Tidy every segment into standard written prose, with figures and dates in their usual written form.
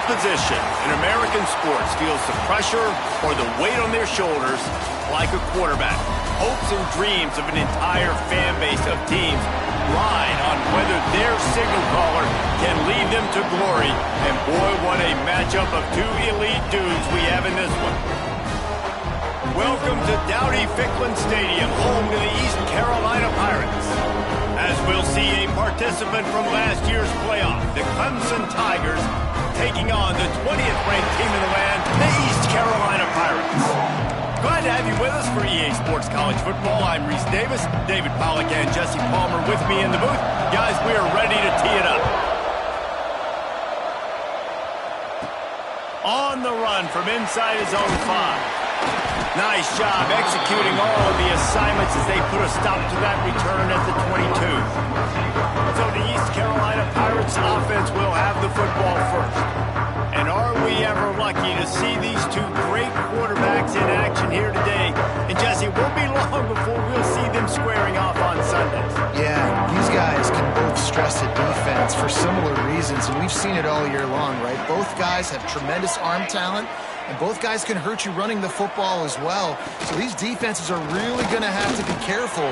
position in American sports feels the pressure or the weight on their shoulders like a quarterback. Hopes and dreams of an entire fan base of teams ride on whether their signal caller can lead them to glory. And boy, what a matchup of two elite dudes we have in this one. Welcome to Dowdy-Ficklin Stadium, home to the East Carolina Pirates. As we'll see a participant from last year's playoff, the Clemson Tigers, taking on the 20th ranked team in the land, the East Carolina Pirates. Glad to have you with us for EA Sports College Football. I'm Reese Davis, David Pollack and Jesse Palmer with me in the booth. Guys, we are ready to tee it up. On the run from inside his own 5. Nice job executing all of the assignments as they put a stop to that return at the 22. So the East Carolina Pirates offense will have the football first. And are we ever lucky to see these two great quarterbacks in action here today? And Jesse, it won't be long before we'll see them squaring off on Sundays. Yeah, these guys can both stress a defense for similar reasons, and we've seen it all year long, right? Both guys have tremendous arm talent, and both guys can hurt you running the football as well. So these defenses are really going to have to be careful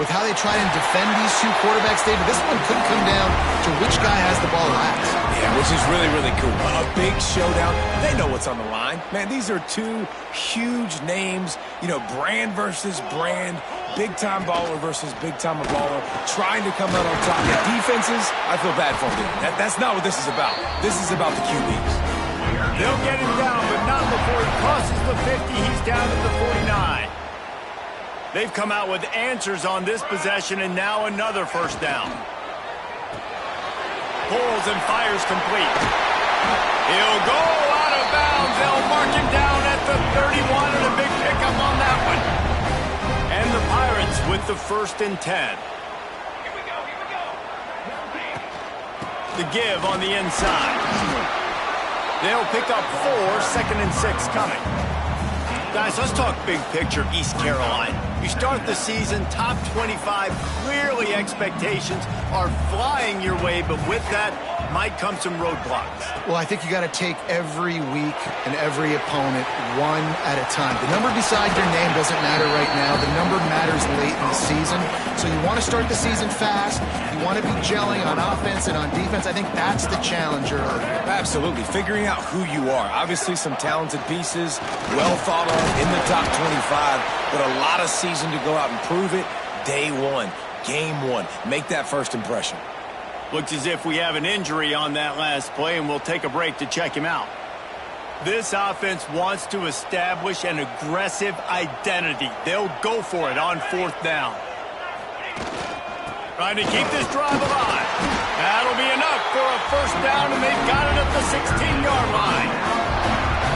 with how they try and defend these two quarterbacks, David. This one could come down to which guy has the ball last. Yeah, which is really, really cool. A big showdown. They know what's on the line. Man, these are two huge names. You know, brand versus brand. Big-time baller versus big-time baller. Trying to come out on top. Yeah, defenses, I feel bad for them. That's not what this is about. This is about the QBs. They'll get him down, but not before he crosses the 50. He's down at the 49. They've come out with answers on this possession, and now another first down. Pulls and fires complete. He'll go out of bounds. They'll mark him down at the 31, and a big pickup on that one. And the Pirates with the 1st and 10. Here we go. The give on the inside. They'll pick up 4, 2nd and 6 coming. Guys, let's talk big picture East Carolina. You start the season top 25. Clearly expectations are flying your way, but with that might come some roadblocks. Well, I think you got to take every week and every opponent one at a time. The number beside your name doesn't matter right now. The number matters late in the season. So you want to start the season fast. You want to be gelling on offense and on defense. I think that's the challenge early. Absolutely. Figuring out who you are. Obviously some talented pieces, well thought of in the top 25, but a lot of season to go out and prove it. Day 1, game 1. Make that first impression. Looks as if we have an injury on that last play, and we'll take a break to check him out. This offense wants to establish an aggressive identity. They'll go for it on 4th down. Trying to keep this drive alive. That'll be enough for a first down, and they've got it at the 16-yard line.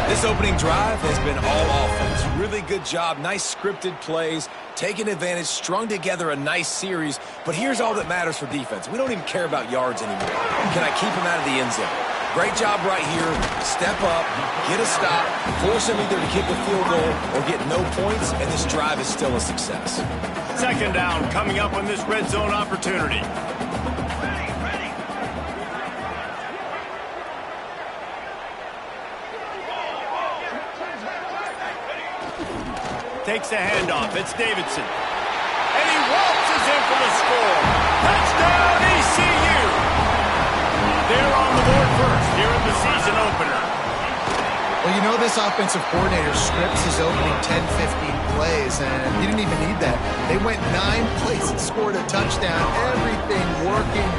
This opening drive has been all offense. Really good job. Nice scripted plays. Taking advantage, strung together a nice series. But here's all that matters for defense. We don't even care about yards anymore. Can I keep him out of the end zone? Great job right here. Step up, get a stop, force him either to kick a field goal or get no points, and this drive is still a success. 2nd down coming up on this red zone opportunity. Takes the handoff. It's Davidson. And he waltzes in for the score. Touchdown, ECU! They're on the board first here in the season opener. Well, you know this offensive coordinator scripts his opening 10, 15 plays, and he didn't even need that. They went 9 plays and scored a touchdown. Everything working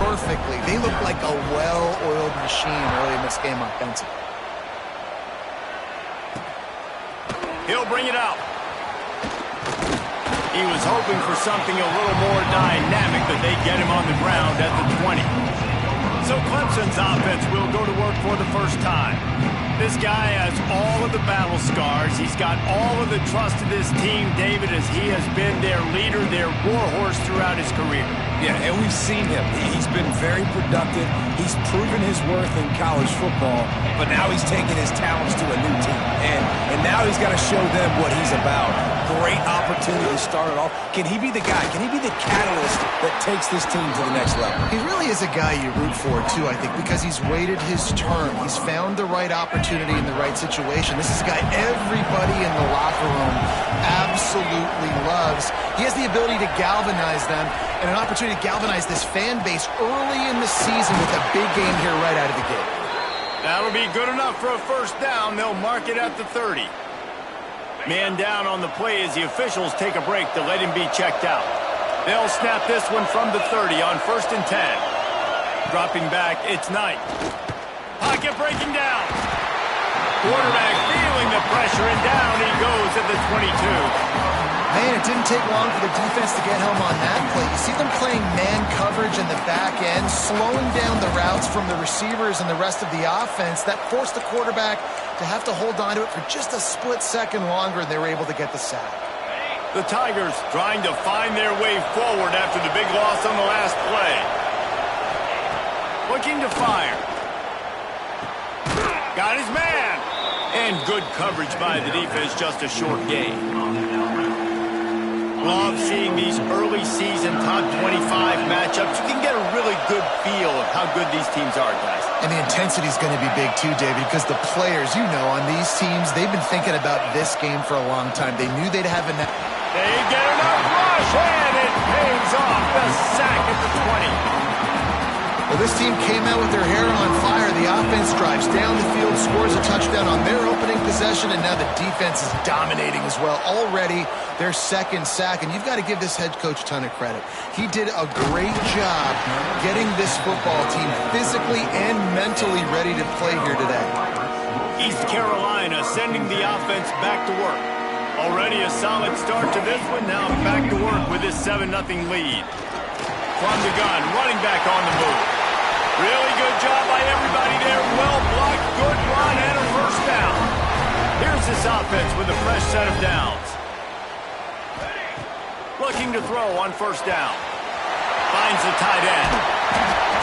perfectly. They look like a well-oiled machine early in this game offensively. He'll bring it out. He was hoping for something a little more dynamic, but they get him on the ground at the 20. So Clemson's offense will go to work for the first time. This guy has all of the battle scars. He's got all of the trust of this team, David, as he has been their leader, their warhorse throughout his career. Yeah, and we've seen him. He's been very productive. He's proven his worth in college football, but now he's taking his talents to a new team. And now he's got to show them what he's about. great opportunity to start it off. Can he be the guy? Can he be the catalyst that takes this team to the next level? He really is a guy you root for, too, I think, because he's waited his turn. He's found the right opportunity in the right situation. This is a guy everybody in the locker room absolutely loves. He has the ability to galvanize them and an opportunity to galvanize this fan base early in the season with a big game here right out of the gate. That'll be good enough for a first down. They'll mark it at the 30. Man down on the play as the officials take a break to let him be checked out. They'll snap this one from the 30 on 1st and 10. Dropping back, it's Knight. Pocket breaking down. Quarterback feeling the pressure, and down he goes at the 22. Man, it didn't take long for the defense to get home on that play. You see them playing man coverage in the back end, slowing down the routes from the receivers and the rest of the offense. That forced the quarterback to have to hold on to it for just a split second longer, and they were able to get the sack. The Tigers trying to find their way forward after the big loss on the last play. Looking to fire. Got his man. And good coverage by the defense, just a short gain. Love seeing these early season top 25 matchups. You can get a really good feel of how good these teams are, guys. And the intensity is going to be big too, David, because the players, you know, on these teams, they've been thinking about this game for a long time. They knew they'd have enough. They get enough rush, and it pays off. The sack at the 20. Well, this team came out with their hair on fire. The offense drives down the field, scores a touchdown on their opening possession, and now the defense is dominating as well. Already their second sack, and you've got to give this head coach a ton of credit. He did a great job getting this football team physically and mentally ready to play here today. East Carolina sending the offense back to work. Already a solid start to this one. Now back to work with this 7-0 lead. From the gun, running back on the move. Really good job by everybody there. Well blocked, good run, and a first down. Here's this offense with a fresh set of downs. Looking to throw on first down. Finds the tight end.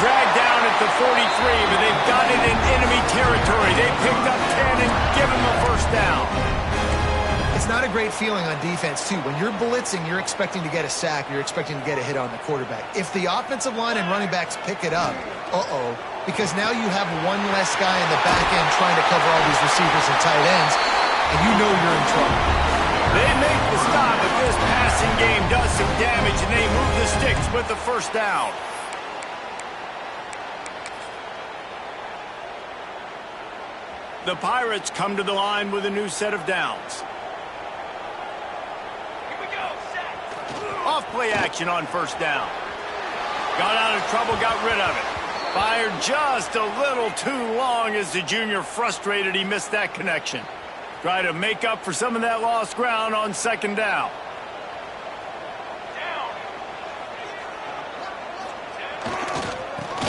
Dragged down at the 43, but they've got it in enemy territory. They picked up 10 and give him a first down. It's not a great feeling on defense, too. When you're blitzing, you're expecting to get a sack. You're expecting to get a hit on the quarterback. If the offensive line and running backs pick it up, because now you have one less guy in the back end trying to cover all these receivers and tight ends, and you know you're in trouble. They make the stop, but this passing game does some damage, and they move the sticks with the first down. The Pirates come to the line with a new set of downs. Off play action on first down. Got out of trouble, got rid of it. Fired just a little too long as the junior frustrated he missed that connection. Try to make up for some of that lost ground on second down.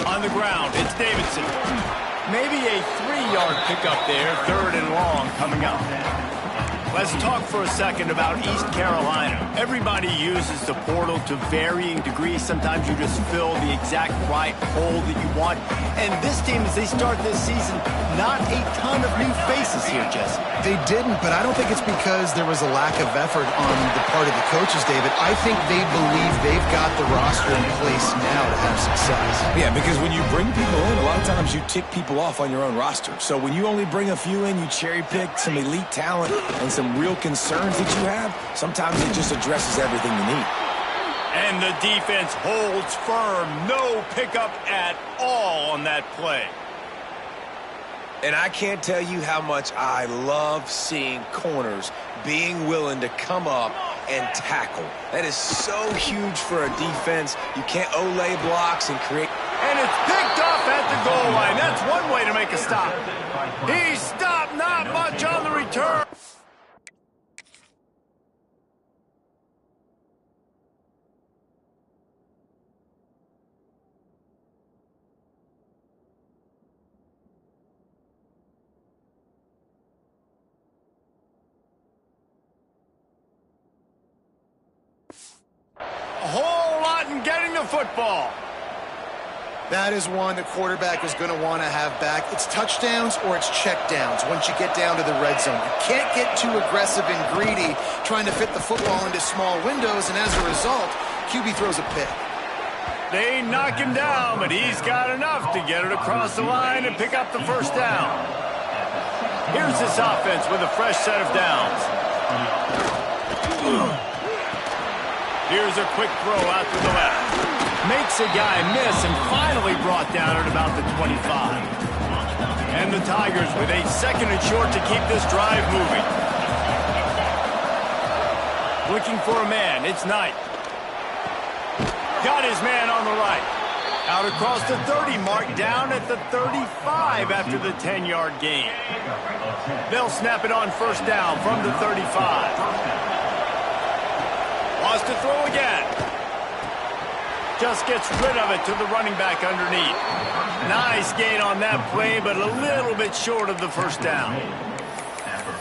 On the ground, it's Davidson. Maybe a 3-yard pickup there, 3rd and long coming up. Let's talk for a second about East Carolina. Everybody uses the portal to varying degrees. Sometimes you just fill the exact right hole that you want. And this team, as they start this season, not a ton of new faces here, Jesse. They didn't, but I don't think it's because there was a lack of effort on the part of the coaches, David. I think they believe they've got the roster in place now to have success. Yeah, because when you bring people in, a lot of times you tick people off on your own roster. So when you only bring a few in, you cherry-pick some elite talent and some real concerns that you have, sometimes it just addresses everything you need. And the defense holds firm. No pickup at all on that play. And I can't tell you how much I love seeing corners being willing to come up and tackle. That is so huge for a defense. You can't Olay blocks and create. And it's picked off at the goal line. That's one way to make a stop. He stopped, not much on the return. A whole lot in getting the football. That is one the quarterback is going to want to have back. It's touchdowns or it's checkdowns once you get down to the red zone. You can't get too aggressive and greedy trying to fit the football into small windows, and as a result, QB throws a pick. They knock him down, but he's got enough to get it across the line and pick up the first down. Here's this offense with a fresh set of downs. Here's a quick throw out to the left. Makes a guy miss and finally brought down at about the 25. And the Tigers with a second and short to keep this drive moving. Looking for a man. It's Knight. Got his man on the right. Out across the 30 mark, down at the 35 after the 10-yard gain. They'll snap it on first down from the 35. Wants to throw again. Just gets rid of it to the running back underneath. Nice gain on that play, but a little bit short of the first down.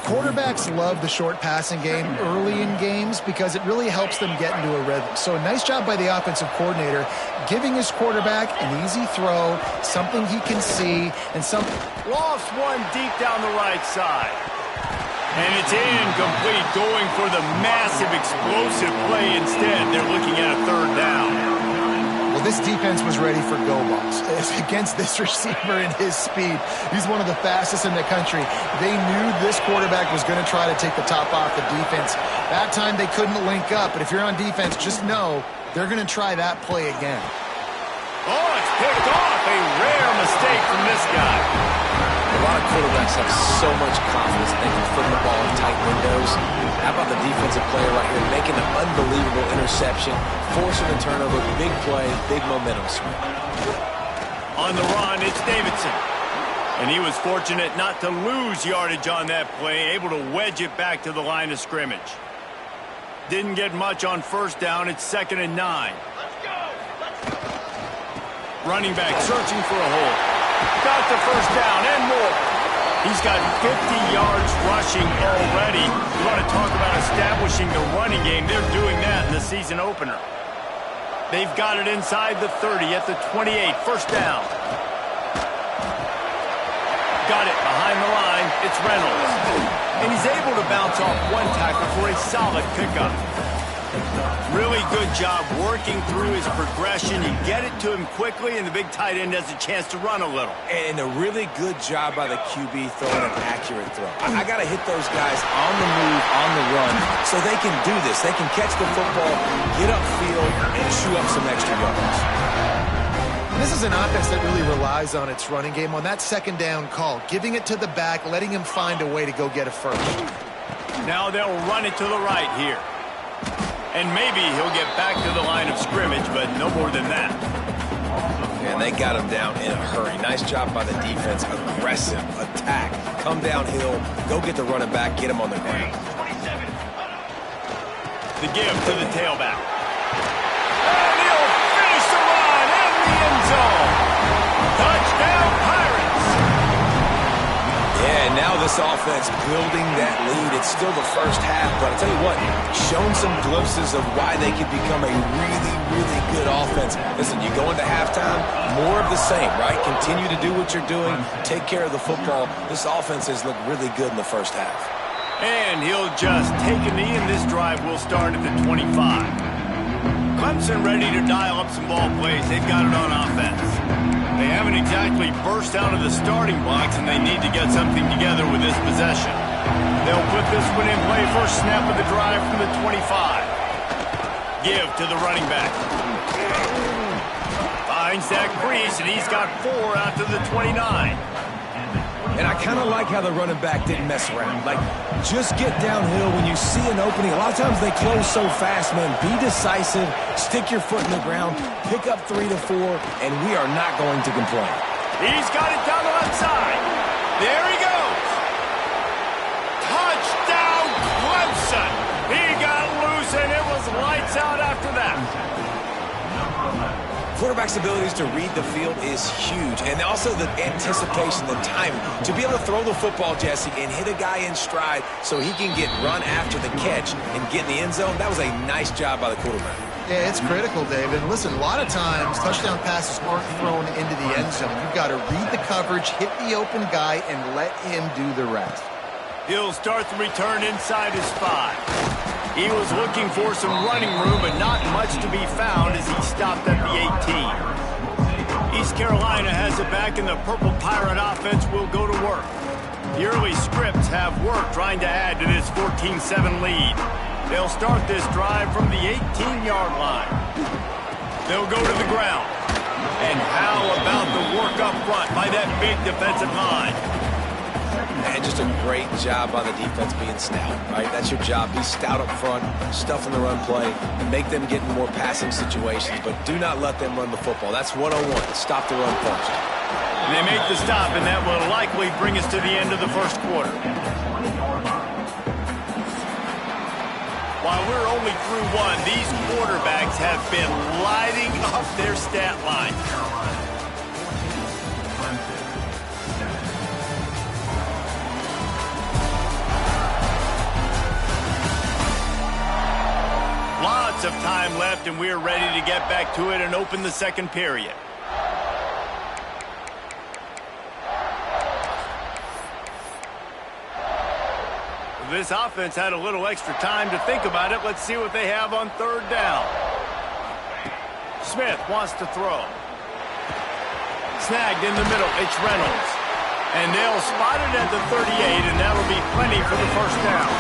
Quarterbacks love the short passing game early in games because it really helps them get into a rhythm. So nice job by the offensive coordinator giving his quarterback an easy throw, something he can see, and some... Lost one deep down the right side. And it's incomplete, going for the massive explosive play instead. They're looking at a third down. Well, this defense was ready for go balls. Against this receiver and his speed, he's one of the fastest in the country. They knew this quarterback was going to try to take the top off the defense. That time they couldn't link up, but if you're on defense, just know they're going to try that play again. Oh, it's picked off. A rare mistake from this guy. A lot of quarterbacks have so much confidence they can flip the ball in tight windows. How about the defensive player right here making an unbelievable interception, forcing a turnover, big play, big momentum swing. On the run, it's Davidson. And he was fortunate not to lose yardage on that play, able to wedge it back to the line of scrimmage. Didn't get much on first down. It's 2nd and 9. Let's go. Running back searching for a hole. Got the first down and more. He's got 50 yards rushing already. You want to talk about establishing the running game. They're doing that in the season opener. They've got it inside the 30 at the 28. First down. Got it behind the line. It's Reynolds. And he's able to bounce off one tackle for a solid pickup. Really good job working through his progression. You get it to him quickly, and the big tight end has a chance to run a little. And a really good job by the QB throwing an accurate throw. I got to hit those guys on the move, on the run, so they can do this. They can catch the football, get upfield, and chew up some extra yards. This is an offense that really relies on its running game on that second down call, giving it to the back, letting him find a way to go get a first. Now they'll run it to the right here. And maybe he'll get back to the line of scrimmage, but no more than that. And they got him down in a hurry. Nice job by the defense. Aggressive attack. Come downhill. Go get the running back. Get him on the ground. The give to the tailback. And he'll finish the run in the end zone. Touchdown, Pirates. Yeah, and now this offense building that lead. It's still the first half, but I'll tell you what, shown some glimpses of why they could become a really, really good offense. Listen, you go into halftime, more of the same, right? Continue to do what you're doing, take care of the football. This offense has looked really good in the first half. And he'll just take a knee, and this drive will start at the 25. Clemson ready to dial up some ball plays. They've got it on offense. They haven't exactly burst out of the starting blocks, and they need to get something together with this possession. They'll put this one in play. First snap of the drive from the 25. Give to the running back. Finds that crease, and he's got 4 out to the 29. And I kind of like how the running back didn't mess around. Like, just get downhill when you see an opening. A lot of times they close so fast, man. Be decisive, stick your foot in the ground, pick up 3 to 4, and we are not going to complain. He's got it down the left side. There he goes. Touchdown, Clemson. He got loose, and it was lights out after that. Quarterback's abilities to read the field is huge, and also the anticipation, the timing. To be able to throw the football, Jesse, and hit a guy in stride so he can get run after the catch and get in the end zone, that was a nice job by the quarterback. Yeah, it's critical, David. And listen, a lot of times touchdown passes aren't thrown into the end zone. You've got to read the coverage, hit the open guy, and let him do the rest. He'll start the return inside his 5. He was looking for some running room, but not much to be found as he stopped at the 18. East Carolina has it back, and the Purple Pirate offense will go to work. The early scripts have worked trying to add to this 14-7 lead. They'll start this drive from the 18-yard line. They'll go to the ground. And how about the work up front by that big defensive line? And just a great job on the defense being stout, right? That's your job. Be stout up front, stuff in the run play, and make them get in more passing situations, but do not let them run the football. That's 101. Stop the run first. And they make the stop, and that will likely bring us to the end of the first quarter. While we're only through one, these quarterbacks have been lighting up their stat line. Lots of time left, and we're ready to get back to it and open the second period. This offense had a little extra time to think about it. Let's see what they have on third down. Smith wants to throw. Snagged in the middle. It's Reynolds. And they'll spot it at the 38, and that'll be plenty for the first down.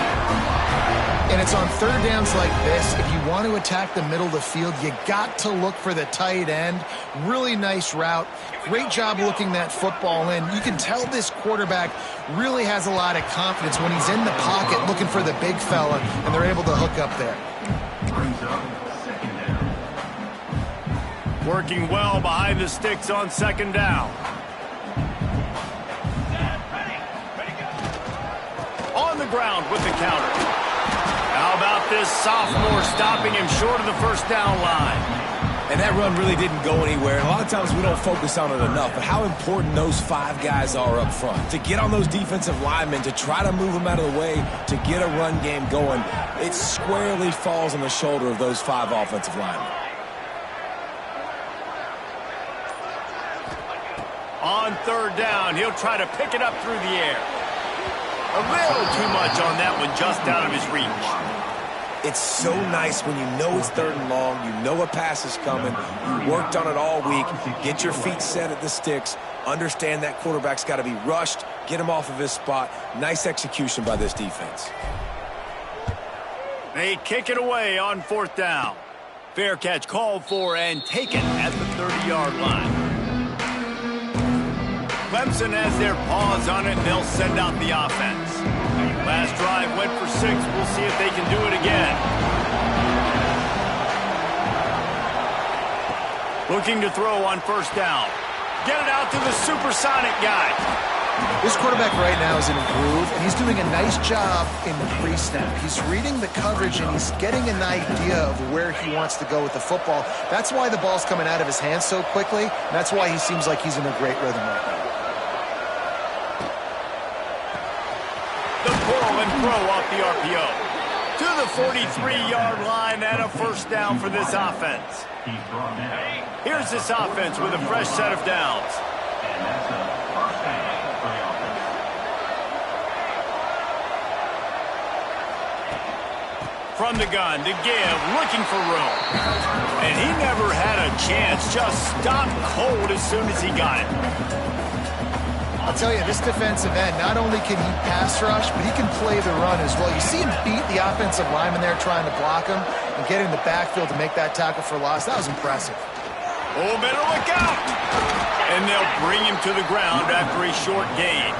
And it's on third downs like this. If you want to attack the middle of the field, you got to look for the tight end. Really nice route. Great job looking that football in. You can tell this quarterback really has a lot of confidence when he's in the pocket looking for the big fella, and they're able to hook up there. Working well behind the sticks on second down. On the ground with the counter. How about this sophomore stopping him short of the first down line? And that run really didn't go anywhere. And a lot of times we don't focus on it enough, but how important those 5 guys are up front. To get on those defensive linemen, to try to move them out of the way, to get a run game going, it squarely falls on the shoulder of those 5 offensive linemen. On third down, he'll try to pick it up through the air. A little too much on that one, just out of his reach. It's so nice when you know it's third and long, you know a pass is coming, you worked on it all week, get your feet set at the sticks, understand that quarterback's got to be rushed, get him off of his spot. Nice execution by this defense. They kick it away on fourth down. Fair catch called for and taken at the 30-yard line. Clemson has their paws on it, and they'll send out the offense. Last drive went for 6. We'll see if they can do it again. Looking to throw on first down. Get it out to the supersonic guy. This quarterback right now is in a groove, and he's doing a nice job in the pre-snap. He's reading the coverage, and he's getting an idea of where he wants to go with the football. That's why the ball's coming out of his hands so quickly, and that's why he seems like he's in a great rhythm right now. The pull and throw off the RPO. To the 43-yard line and a first down for this offense. Here's this offense with a fresh set of downs. From the gun to give, looking for room. And he never had a chance, just stopped cold as soon as he got it. I'll tell you, this defensive end, not only can he pass rush, but he can play the run as well. You see him beat the offensive lineman there trying to block him and get in the backfield to make that tackle for loss. That was impressive. Oh, better look out. And they'll bring him to the ground after a short gain.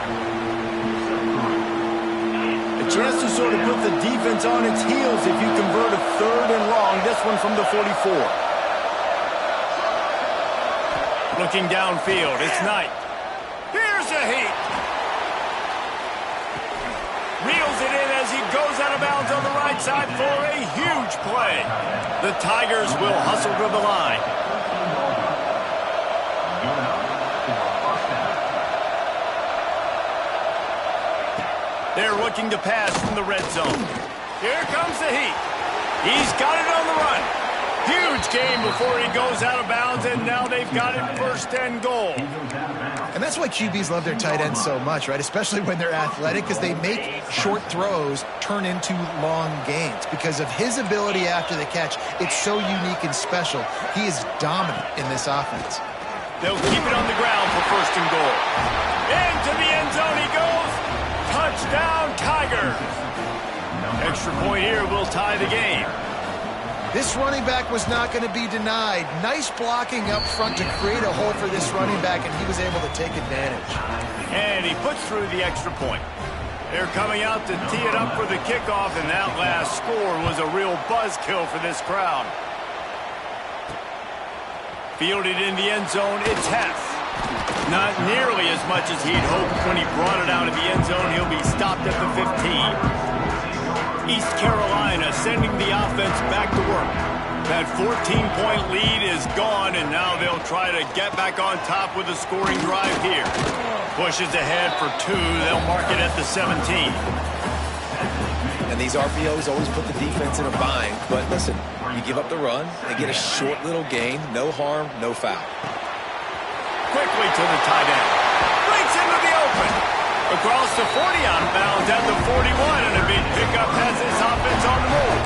A chance to sort of put the defense on its heels if you convert a third and long. This one from the 44. Looking downfield, it's Knight. Here's a heat. Reels it in as he goes out of bounds on the right side for a huge play. The Tigers will hustle to the line. They're looking to pass from the red zone. Here comes the heat. He's got it on the run. Huge gain before he goes out of bounds, and now they've got it first and goal. And that's why QBs love their tight ends so much, right? Especially when they're athletic, because they make short throws turn into long gains. Because of his ability after the catch, it's so unique and special. He is dominant in this offense. They'll keep it on the ground for first and goal. Into the end zone he goes. Touchdown, Tigers. Extra point here will tie the game. This running back was not going to be denied. Nice blocking up front to create a hole for this running back, and he was able to take advantage. And he puts through the extra point. They're coming out to tee it up for the kickoff, and that last score was a real buzzkill for this crowd. Fielded in the end zone, it's Hess. Not nearly as much as he'd hoped when he brought it out of the end zone. He'll be stopped at the 15. East Carolina sending the offense back to work. That 14-point lead is gone, and now they'll try to get back on top with a scoring drive here. Pushes ahead for 2. They'll mark it at the 17. And these RPOs always put the defense in a bind. But listen, you give up the run, they get a short little gain, no harm, no foul. Quickly to the tight end. Breaks into the open. Across the 40 out of bounds at the 41, and a big pickup has his offense on the move.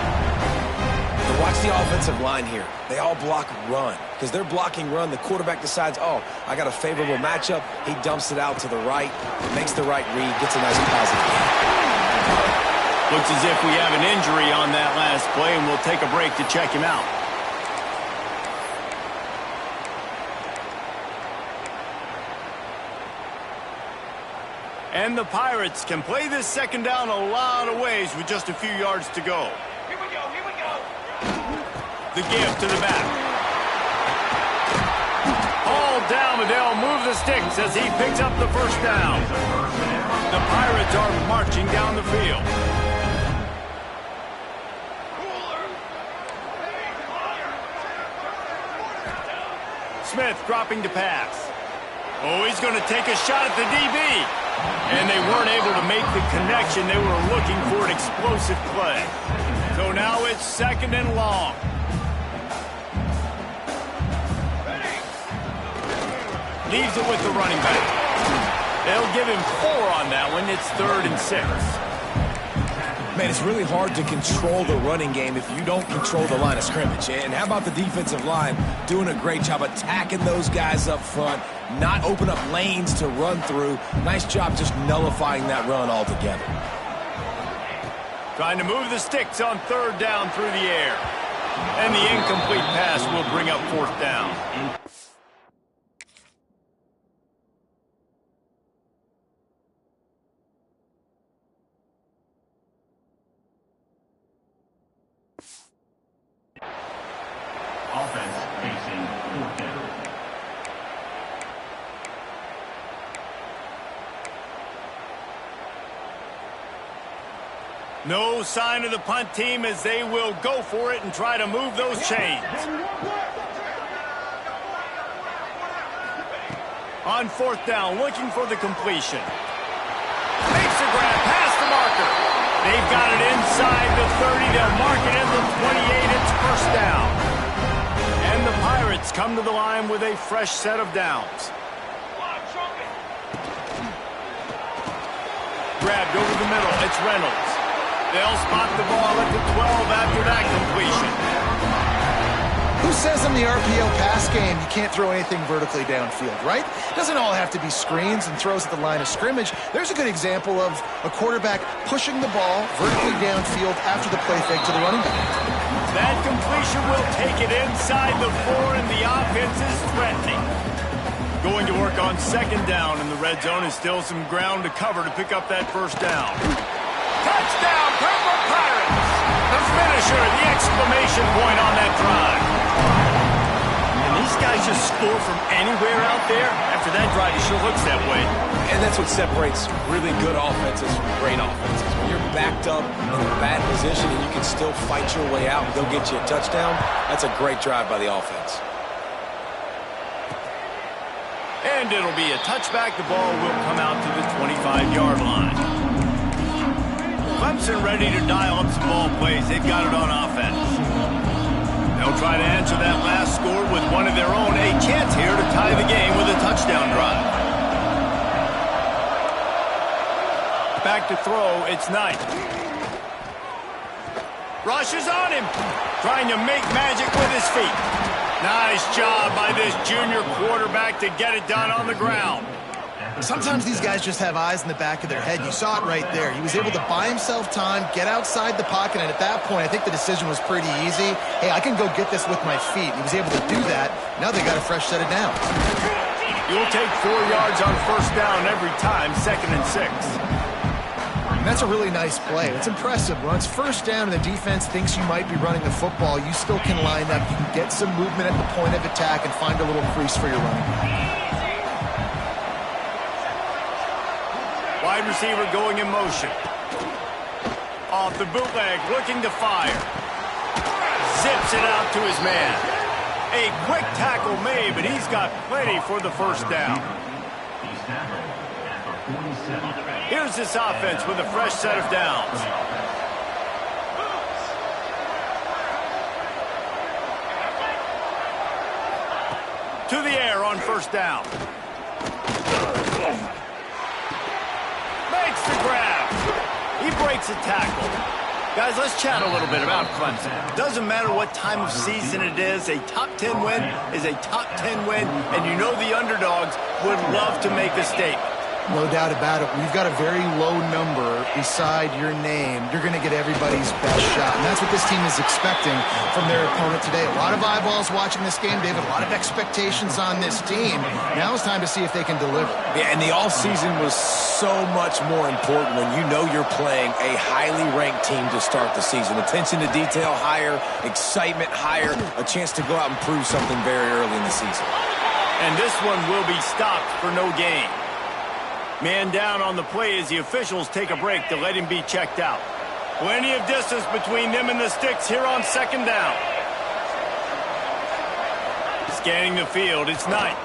But watch the offensive line here. They all block run. Because they're blocking run, the quarterback decides, oh, I got a favorable matchup. He dumps it out to the right, makes the right read, gets a nice positive gain. Looks as if we have an injury on that last play, and we'll take a break to check him out. And the Pirates can play this second down a lot of ways with just a few yards to go. Here we go, here we go. The give to the back. All down, but they'll move the sticks as he picks up the first down. The Pirates are marching down the field. Smith dropping to pass. Oh, he's going to take a shot at the DB. And they weren't able to make the connection. They were looking for an explosive play. So now it's second and long. Leaves it with the running back. They'll give him 4 on that one. It's 3rd and 6. Man, it's really hard to control the running game if you don't control the line of scrimmage. And how about the defensive line doing a great job attacking those guys up front, not open up lanes to run through. Nice job just nullifying that run altogether. Trying to move the sticks on 3rd down through the air. And the incomplete pass will bring up 4th down. Offense facing 4th down. No sign of the punt team as they will go for it and try to move those chains. On 4th down, looking for the completion. Makes a grab past the marker. They've got it inside the 30. They'll mark it in the 28. It's first down. And the Pirates come to the line with a fresh set of downs. Grabbed over the middle. It's Reynolds. They'll spot the ball at the 12 after that completion. Who says in the RPO pass game you can't throw anything vertically downfield, right? It doesn't all have to be screens and throws at the line of scrimmage. There's a good example of a quarterback pushing the ball vertically downfield after the play fake to the running back. That completion will take it inside the 4, and the offense is threatening. Going to work on 2nd down in the red zone, and still some ground to cover to pick up that first down. Touchdown, Purple Pirates! The finisher, the exclamation point on that drive. And these guys just score from anywhere out there. After that drive, it sure looks that way. And that's what separates really good offenses from great offenses. When you're backed up in a bad position and you can still fight your way out and go get you a touchdown, that's a great drive by the offense. And it'll be a touchback. The ball will come out to the 25-yard line. Clemson ready to dial up some ball plays. They've got it on offense. They'll They'll try to answer that last score with one of their own. A chance here to tie the game with a touchdown drive. Back to throw, it's Knight. Rushes on him, trying to make magic with his feet. Nice job by this junior quarterback to get it done on the ground. Sometimes these guys just have eyes in the back of their head. You saw it right there. He was able to buy himself time, get outside the pocket, and at that point, I think the decision was pretty easy. Hey, I can go get this with my feet. He was able to do that. Now they got a fresh set of downs. You'll take 4 yards on first down every time, 2nd and 6. That's a really nice play. It's impressive. When it's first down and the defense thinks you might be running the football, you still can line up. You can get some movement at the point of attack and find a little crease for your running. Wide receiver going in motion. Off the bootleg, looking to fire. Zips it out to his man. A quick tackle made, but he's got plenty for the first down. Here's this offense with a fresh set of downs. To the air on first down. Makes the grab. He breaks a tackle. Guys, let's chat a little bit about Clemson. Doesn't matter what time of season it is, a top 10 win is a top 10 win, and you know the underdogs would love to make a statement. No doubt about it. We've got a very low number beside your name. You're going to get everybody's best shot. And that's what this team is expecting from their opponent today. A lot of eyeballs watching this game, David. A lot of expectations on this team. Now it's time to see if they can deliver. Yeah, and the all-season was so much more important when you know you're playing a highly ranked team to start the season. Attention to detail higher, excitement higher, a chance to go out and prove something very early in the season. And this one will be stopped for no gain. Man down on the play as the officials take a break to let him be checked out. Plenty of distance between them and the sticks here on second down. Scanning the field, it's Knight.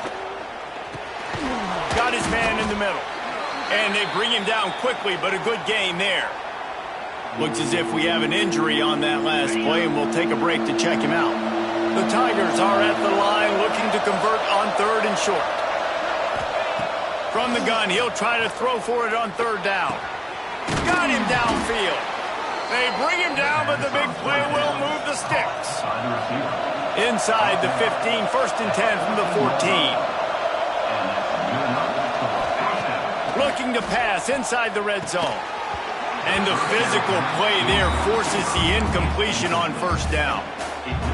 Got his man in the middle. And they bring him down quickly, but a good gain there. Looks as if we have an injury on that last play, and we'll take a break to check him out. The Tigers are at the line looking to convert on 3rd and short. From the gun, he'll try to throw for it on 3rd down. Got him downfield. They bring him down, but the big play will move the sticks. Inside the 15, 1st and 10 from the 14. Looking to pass inside the red zone. And the physical play there forces the incompletion on 1st down.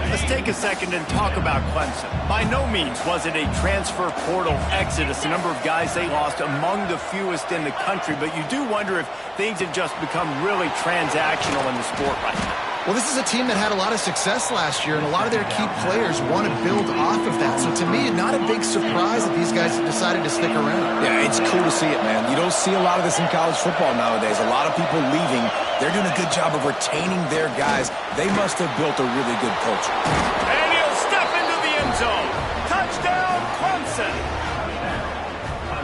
Let's take a second and talk about Clemson. By no means was it a transfer portal exodus. The number of guys they lost among the fewest in the country, but you do wonder if things have just become really transactional in the sport right now. Well, this is a team that had a lot of success last year, and a lot of their key players want to build off of that. So to me, not a big surprise that these guys have decided to stick around. Yeah, it's cool to see it, man. You don't see a lot of this in college football nowadays. A lot of people leaving. They're doing a good job of retaining their guys. They must have built a really good culture. And he'll step into the end zone. Touchdown, Clemson.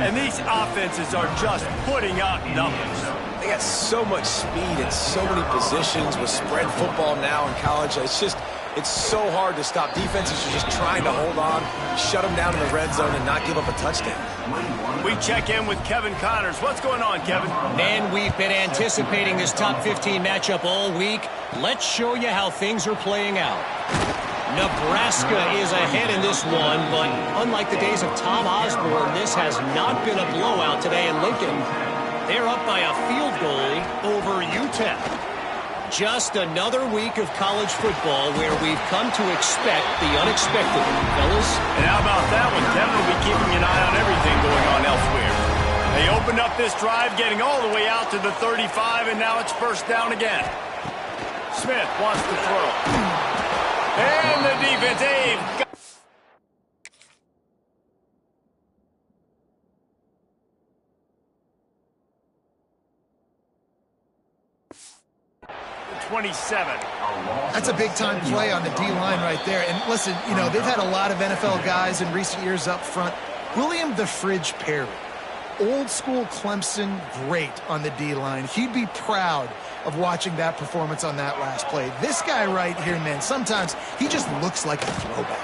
And these offenses are just putting up numbers. They got so much speed at so many positions with spread football now in college. It's so hard to stop. Defenses are just trying to hold on, shut them down in the red zone, and not give up a touchdown. We check in with Kevin Connors. What's going on, Kevin? Man, we've been anticipating this top 15 matchup all week. Let's show you how things are playing out. Nebraska is ahead in this one, but unlike the days of Tom Osborne, this has not been a blowout today in Lincoln. They're up by a field goal over UTEP. Just another week of college football where we've come to expect the unexpected, fellas. And how about that one? Kevin will be keeping an eye on everything going on elsewhere. They opened up this drive, getting all the way out to the 35, and now it's 1st down again. Smith wants to throw. And the defense, Abe. 27. That's a big-time play on the D-line right there. And listen, you know, they've had a lot of NFL guys in recent years up front. William the Fridge Perry. old school Clemson great on the D-line. He'd be proud of watching that performance on that last play. This guy right here, man, sometimes he just looks like a throwback.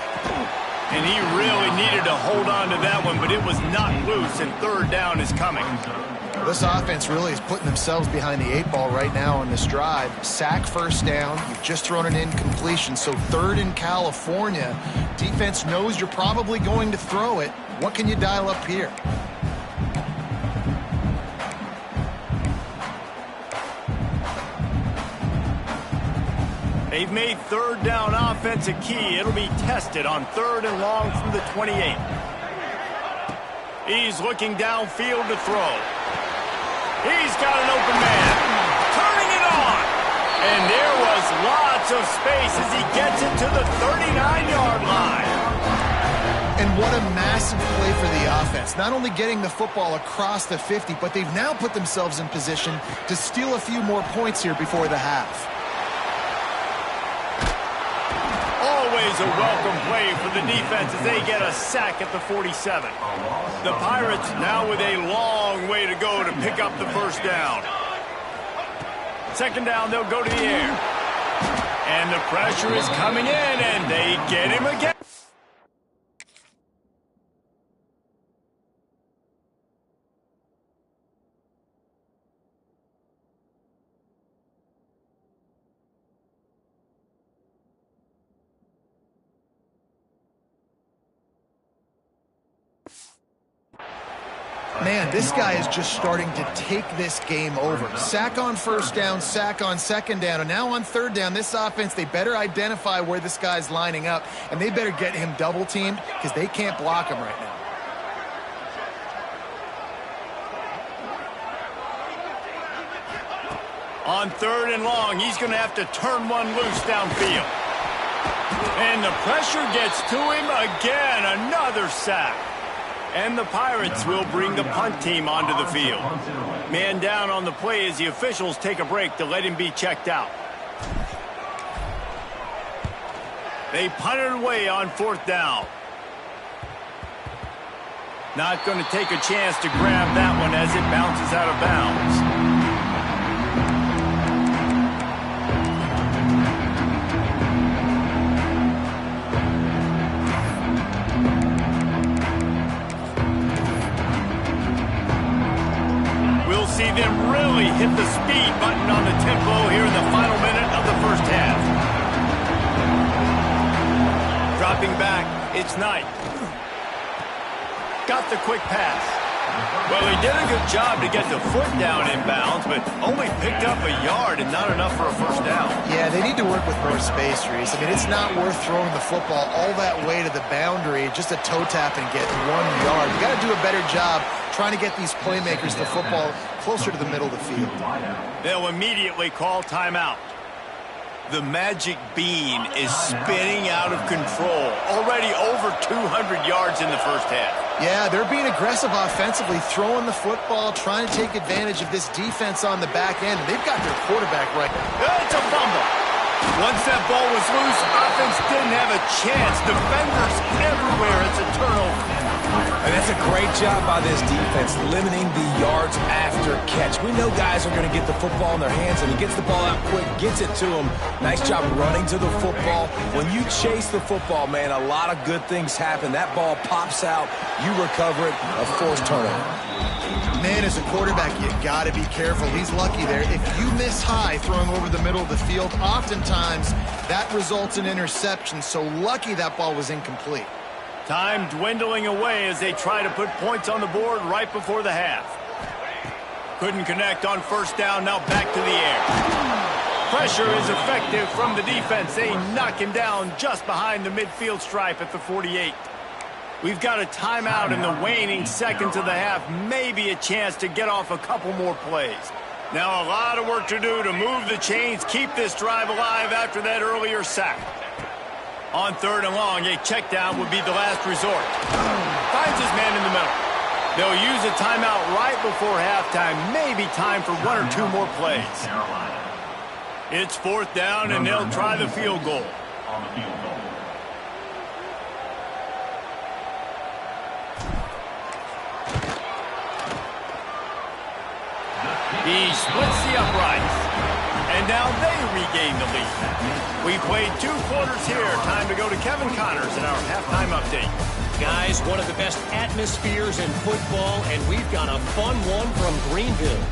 And he really needed to hold on to that one, but it was not loose, and third down is coming. This offense really is putting themselves behind the 8 ball right now on this drive. Sack, first down. You've just thrown an incompletion, so third in California. Defense knows you're probably going to throw it. What can you dial up here? They've made third down offense a key. It'll be tested on third and long from the 28. He's looking downfield to throw. He's got an open man. Turning it on. And there was lots of space as he gets it to the 39-yard line. And what a massive play for the offense. Not only getting the football across the 50, but they've now put themselves in position to steal a few more points here before the half. Always a welcome play for the defense as they get a sack at the 47. The Pirates now with a long way to go to pick up the first down. Second down, they'll go to the air. And the pressure is coming in, and they get him again. Man, this guy is just starting to take this game over. Sack on first down, sack on second down, and now on third down, this offense, they better identify where this guy's lining up, and they better get him double-teamed because they can't block him right now. On third and long, he's going to have to turn one loose downfield. And the pressure gets to him again, another sack. And the Pirates will bring the punt team onto the field. Man down on the play as the officials take a break to let him be checked out. They punt it away on fourth down. Not going to take a chance to grab that one as it bounces out of bounds. See them really hit the speed button on the tempo here in the final minute of the first half. Dropping back, it's Knight. Got the quick pass. Well, he did a good job to get the foot down in bounds, but only picked up a yard and not enough for a first down. Yeah, they need to work with more space, Reese. I mean, it's not worth throwing the football all that way to the boundary, just a toe tap and get 1 yard. You got to do a better job trying to get these playmakers the football closer to the middle of the field. They'll immediately call timeout. The magic bean is spinning out of control. Already over 200 yards in the first half. Yeah, they're being aggressive offensively, throwing the football, trying to take advantage of this defense on the back end. They've got their quarterback right. It's a fumble. Once that ball was loose, offense didn't have a chance. Defenders everywhere. It's a turnover. And that's a great job by this defense, limiting the yards after catch. We know guys are going to get the football in their hands, and he gets the ball out quick, gets it to him. Nice job running to the football. When you chase the football, man, a lot of good things happen. That ball pops out, you recover it, a forced turnover. Man, as a quarterback, you got to be careful. He's lucky there. If you miss high throwing over the middle of the field, oftentimes that results in interception. So lucky that ball was incomplete. Time dwindling away as they try to put points on the board right before the half. Couldn't connect on first down, now back to the air. Pressure is effective from the defense. They knock him down just behind the midfield stripe at the 48. We've got a timeout in the waning seconds of the half. Maybe a chance to get off a couple more plays. Now a lot of work to do to move the chains, keep this drive alive after that earlier sack. On third and long, a check down would be the last resort. Finds his man in the middle. They'll use a timeout right before halftime. Maybe time for 1 or 2 more plays. It's fourth down, and they'll try the field goal. On the field goal. He splits the uprights. And now they regain the lead. We played 2 quarters here. Time to go to Kevin Connors in our halftime update. Guys, one of the best atmospheres in football, and we've got a fun one from Greenville.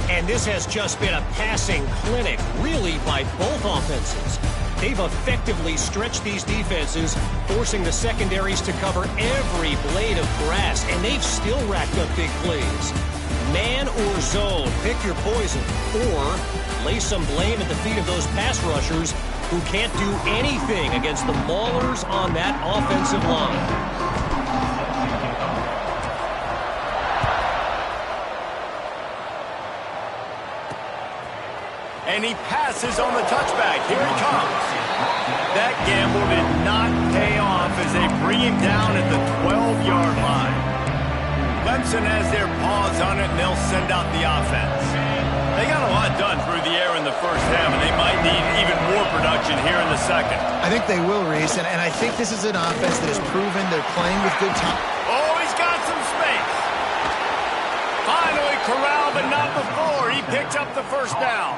And this has just been a passing clinic, really, by both offenses. They've effectively stretched these defenses, forcing the secondaries to cover every blade of grass, and they've still racked up big plays. Man or zone, pick your poison, or lay some blame at the feet of those pass rushers who can't do anything against the maulers on that offensive line. And he passes on the touchback. Here he comes. That gamble did not pay off as they bring him down at the 12-yard line. Clemson has their paws on it, and they'll send out the offense. They got a lot done through the air in the first half, and they might need even more production here in the second. I think they will, Reese, and I think this is an offense that has proven they're playing with good time. Oh, he's got some space. Finally corralled, but not before. He picks up the first down.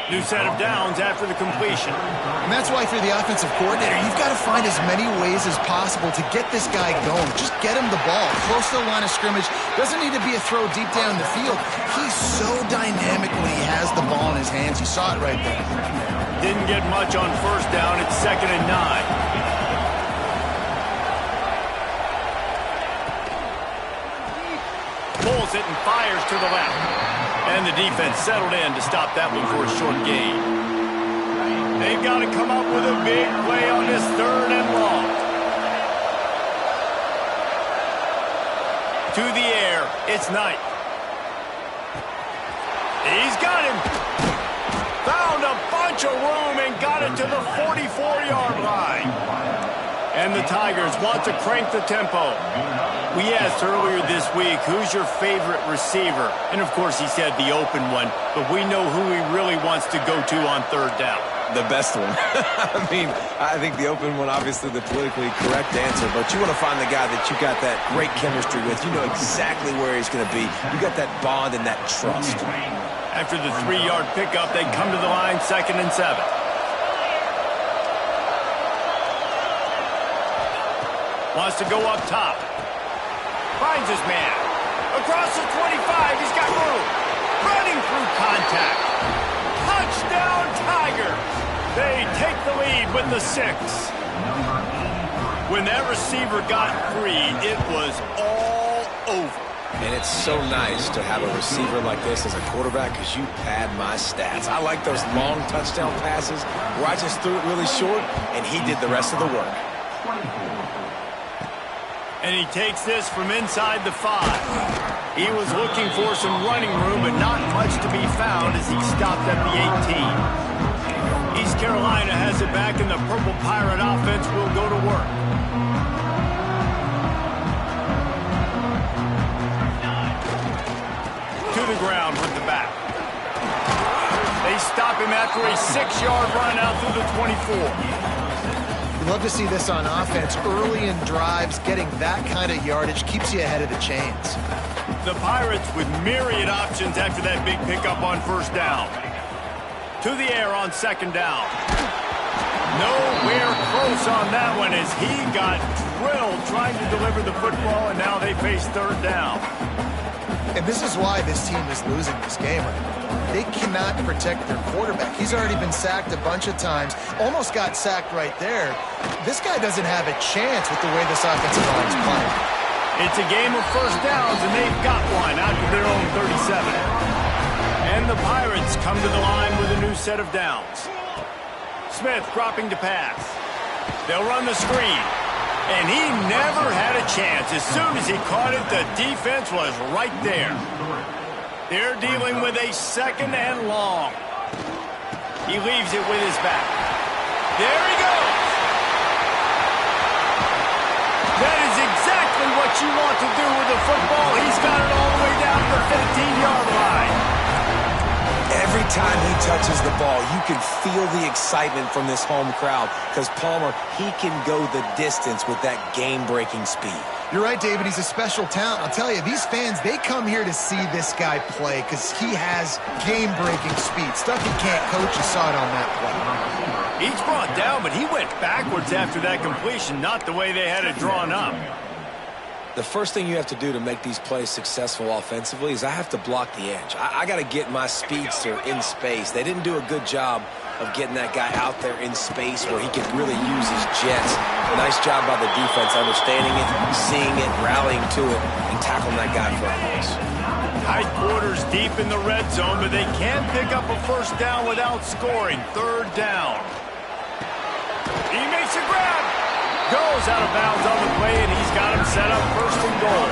New set of downs after the completion. And that's why for the offensive coordinator, you've got to find as many ways as possible to get this guy going. Just get him the ball close to the line of scrimmage. Doesn't need to be a throw deep down the field. He's so dynamic when he has the ball in his hands. You saw it right there. Didn't get much on first down. It's 2nd and 9. Pulls it and fires to the left. And the defense settled in to stop that one for a short gain. They've got to come up with a big play on this 3rd and long. To the air, it's Knight. He's got him. Found a bunch of room and got it to the 44-yard line. And the Tigers want to crank the tempo. We asked earlier this week, who's your favorite receiver? And, of course, he said the open one. But we know who he really wants to go to on 3rd down. The best one. I think the open one, obviously the politically correct answer. But you want to find the guy that you got that great chemistry with. You know exactly where he's going to be. You got that bond and that trust. After the 3-yard pickup, they come to the line, 2nd and 7. Wants to go up top. Finds his man. Across the 25, he's got room. Running through contact. Touchdown, Tigers. They take the lead with the 6. When that receiver got free, it was all over. And it's so nice to have a receiver like this as a quarterback because you pad my stats. I like those long touchdown passes where I just threw it really short and he did the rest of the work. And he takes this from inside the 5. He was looking for some running room, but not much to be found as he stopped at the 18. East Carolina has it back, and the Purple Pirate offense will go to work. To the ground with the back. They stop him after a 6-yard run out through the 24. Love to see this on offense. Early in drives, getting that kind of yardage keeps you ahead of the chains. The Pirates with myriad options after that big pickup on 1st down. To the air on 2nd down. Nowhere close on that one as he got drilled trying to deliver the football, and now they face 3rd down. And this is why this team is losing this game right now. They cannot protect their quarterback. He's already been sacked a bunch of times. Almost got sacked right there. This guy doesn't have a chance with the way this offensive line is playing. It's a game of 1st downs, and they've got one out to their own 37. And the Pirates come to the line with a new set of downs. Smith dropping to pass. They'll run the screen. And he never had a chance. As soon as he caught it, the defense was right there. They're dealing with a 2nd and long. He leaves it with his back. There he goes. That is exactly what you want to do with the football. He's got it all the way down to the 15-yard line. Every time he touches the ball, you can feel the excitement from this home crowd because Palmer, he can go the distance with that game-breaking speed. You're right, David. He's a special talent. I'll tell you, these fans, they come here to see this guy play because he has game-breaking speed. Stuff he can't coach. You saw it on that play. Each brought down, but he went backwards after that completion, not the way they had it drawn up. The first thing you have to do to make these plays successful offensively is I have to block the edge. I got to get my speedster in space. They didn't do a good job of getting that guy out there in space where he could really use his jets. Nice job by the defense understanding it, seeing it, rallying to it, and tackling that guy for a loss. Tight quarters deep in the red zone, but they can pick up a first down without scoring. Third down. He makes a grab. Goes out of bounds on the play, and he's got him set up first and goal.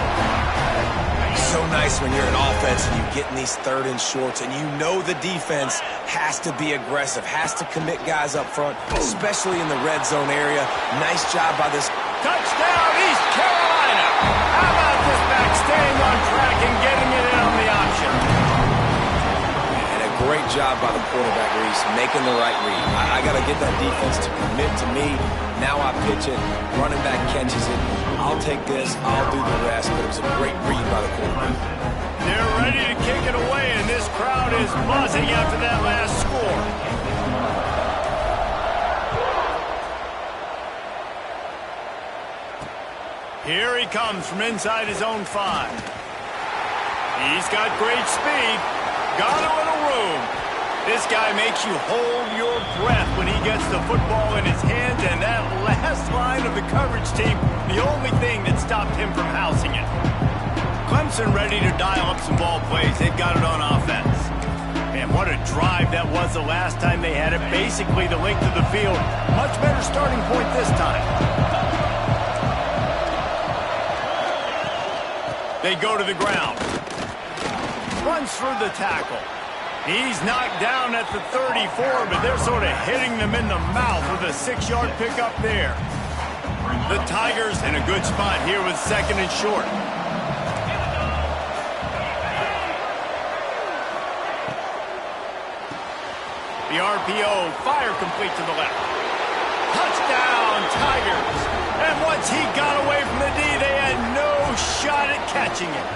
So nice when you're an offense and you get in these third and shorts, and you know the defense has to be aggressive, has to commit guys up front, especially in the red zone area. Nice job by this. Touchdown, East Carolina. How about this back staying on track and getting it in on the option? And a great job by the quarterback, Reese, making the right read. I got to get that defense to commit to me. Now I pitch it, running back catches it. I'll take this, I'll do the rest, but it was a great read by the quarterback. They're ready to kick it away, and this crowd is buzzing after that last score. Here he comes from inside his own 5. He's got great speed. Got a little room. This guy makes you hold your breath when he gets the football in his hands, and that last line of the coverage team, the only thing that stopped him from housing it. Clemson ready to dial up some ball plays. They've got it on offense. Man, what a drive that was the last time they had it. Basically the length of the field. Much better starting point this time. They go to the ground. Runs through the tackle. He's knocked down at the 34, but they're sort of hitting them in the mouth with a 6-yard pickup there. The Tigers in a good spot here with second and short. The RPO, fire complete to the left. Touchdown, Tigers. And once he got away from the D, they had no shot at catching it.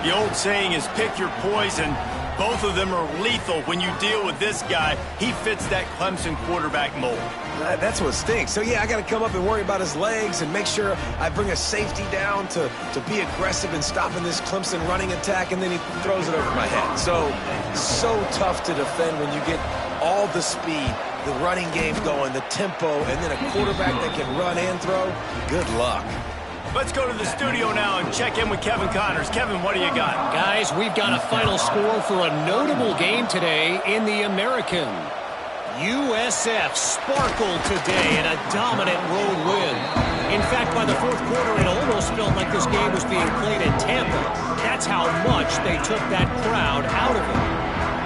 The old saying is pick your poison. Both of them are lethal when you deal with this guy. He fits that Clemson quarterback mold. That's what stinks. So, yeah, I got to come up and worry about his legs and make sure I bring a safety down to be aggressive in stopping this Clemson running attack, and then he throws it over my head. So tough to defend when you get all the speed, the running game going, the tempo, and then a quarterback that can run and throw. Good luck. Let's go to the studio now and check in with Kevin Connors. Kevin, what do you got? Guys, we've got a final score for a notable game today in the American. USF sparkled today in a dominant road win. In fact, by the fourth quarter, it almost felt like this game was being played in Tampa. That's how much they took that crowd out of it.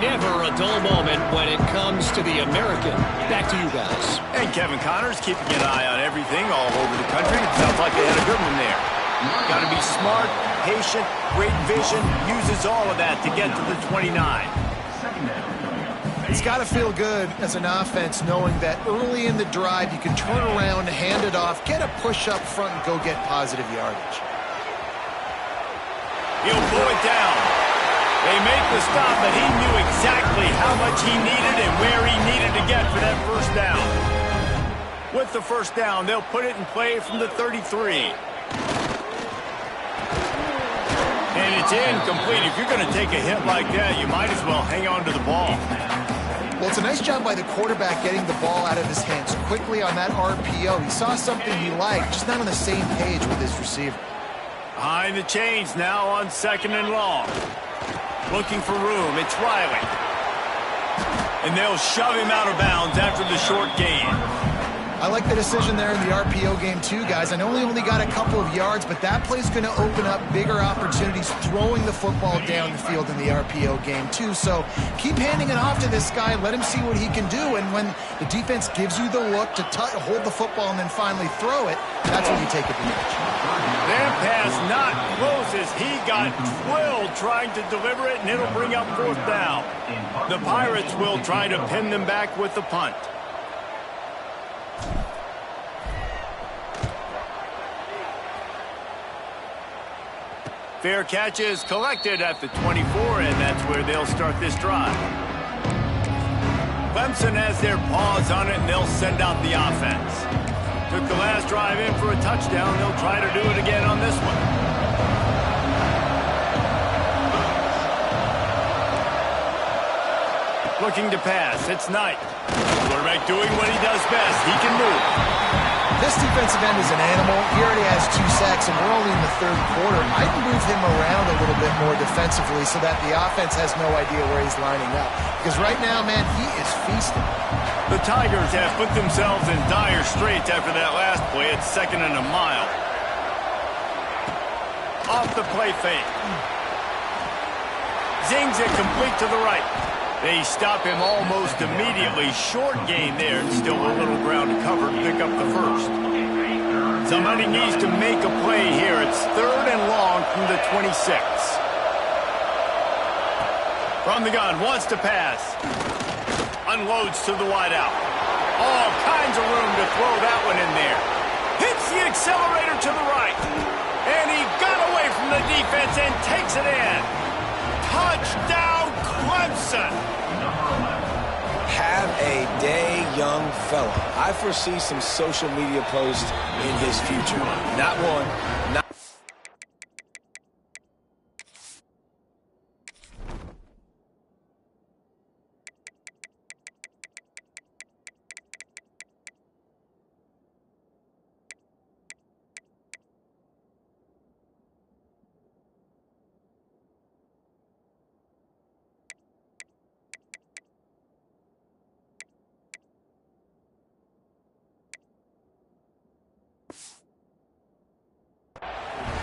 Never a dull moment when it comes to the American. Back to you guys. And Kevin Connors keeping an eye on everything all over the country. It sounds like they had a good one there. Got to be smart, patient, great vision. Uses all of that to get to the 29. It's got to feel good as an offense knowing that early in the drive you can turn around, hand it off, get a push up front, and go get positive yardage. He'll pull it down. They make the stop, but he knew exactly how much he needed and where he needed to get for that first down. With the first down, they'll put it in play from the 33. And it's incomplete. If you're going to take a hit like that, you might as well hang on to the ball. Well, it's a nice job by the quarterback getting the ball out of his hands quickly on that RPO. He saw something he liked, just not on the same page with his receiver. Behind the chains now on second and long. Looking for room, it's Riley. And they'll shove him out of bounds after the short gain. I like the decision there in the RPO game too, guys. I know he only got a couple of yards, but that play's going to open up bigger opportunities throwing the football down the field in the RPO game too. So keep handing it off to this guy. Let him see what he can do. And when the defense gives you the look to hold the football and then finally throw it, that's when you take advantage. That pass not close as he got drilled trying to deliver it, and it'll bring up 4th down. The Pirates will try to pin them back with the punt. Fair catch is collected at the 24, and that's where they'll start this drive. Clemson has their paws on it, and they'll send out the offense. Took the last drive in for a touchdown. They'll try to do it again on this one. Looking to pass. It's Knight. Quarterback doing what he does best. He can move. This defensive end is an animal. He already has 2 sacks, and we're only in the 3rd quarter. I'd move him around a little bit more defensively so that the offense has no idea where he's lining up. Because right now, man, he is feasting. The Tigers have put themselves in dire straits after that last play. It's 2nd and a mile. Off the play fake. Zings it complete to the right. They stop him almost immediately. Short gain there. Still a little ground to cover to pick up the first. Somebody needs to make a play here. It's 3rd and long from the 26. From the gun, wants to pass. Unloads to the wideout. All kinds of room to throw that one in there. Hits the accelerator to the right. And he got away from the defense and takes it in. Touchdown, Clemson. Have a day, young fella. I foresee some social media posts in his future. Not one, not...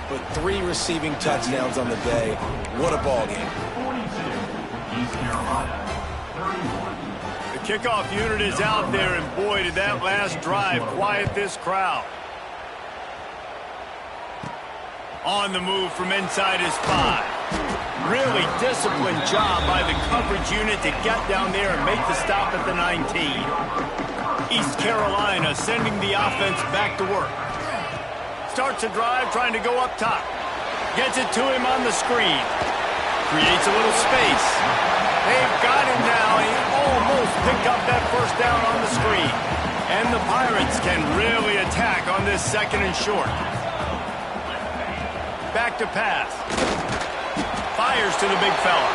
But 3 receiving touchdowns on the day. What a ball game. The kickoff unit is out there, and boy, did that last drive quiet this crowd. On the move from inside his 5. Really disciplined job by the coverage unit to get down there and make the stop at the 19. East Carolina sending the offense back to work. Starts a drive trying to go up top. Gets it to him on the screen. Creates a little space. They've got him now. He almost picked up that first down on the screen. And the Pirates can really attack on this 2nd and short. Back to pass. Fires to the big fella.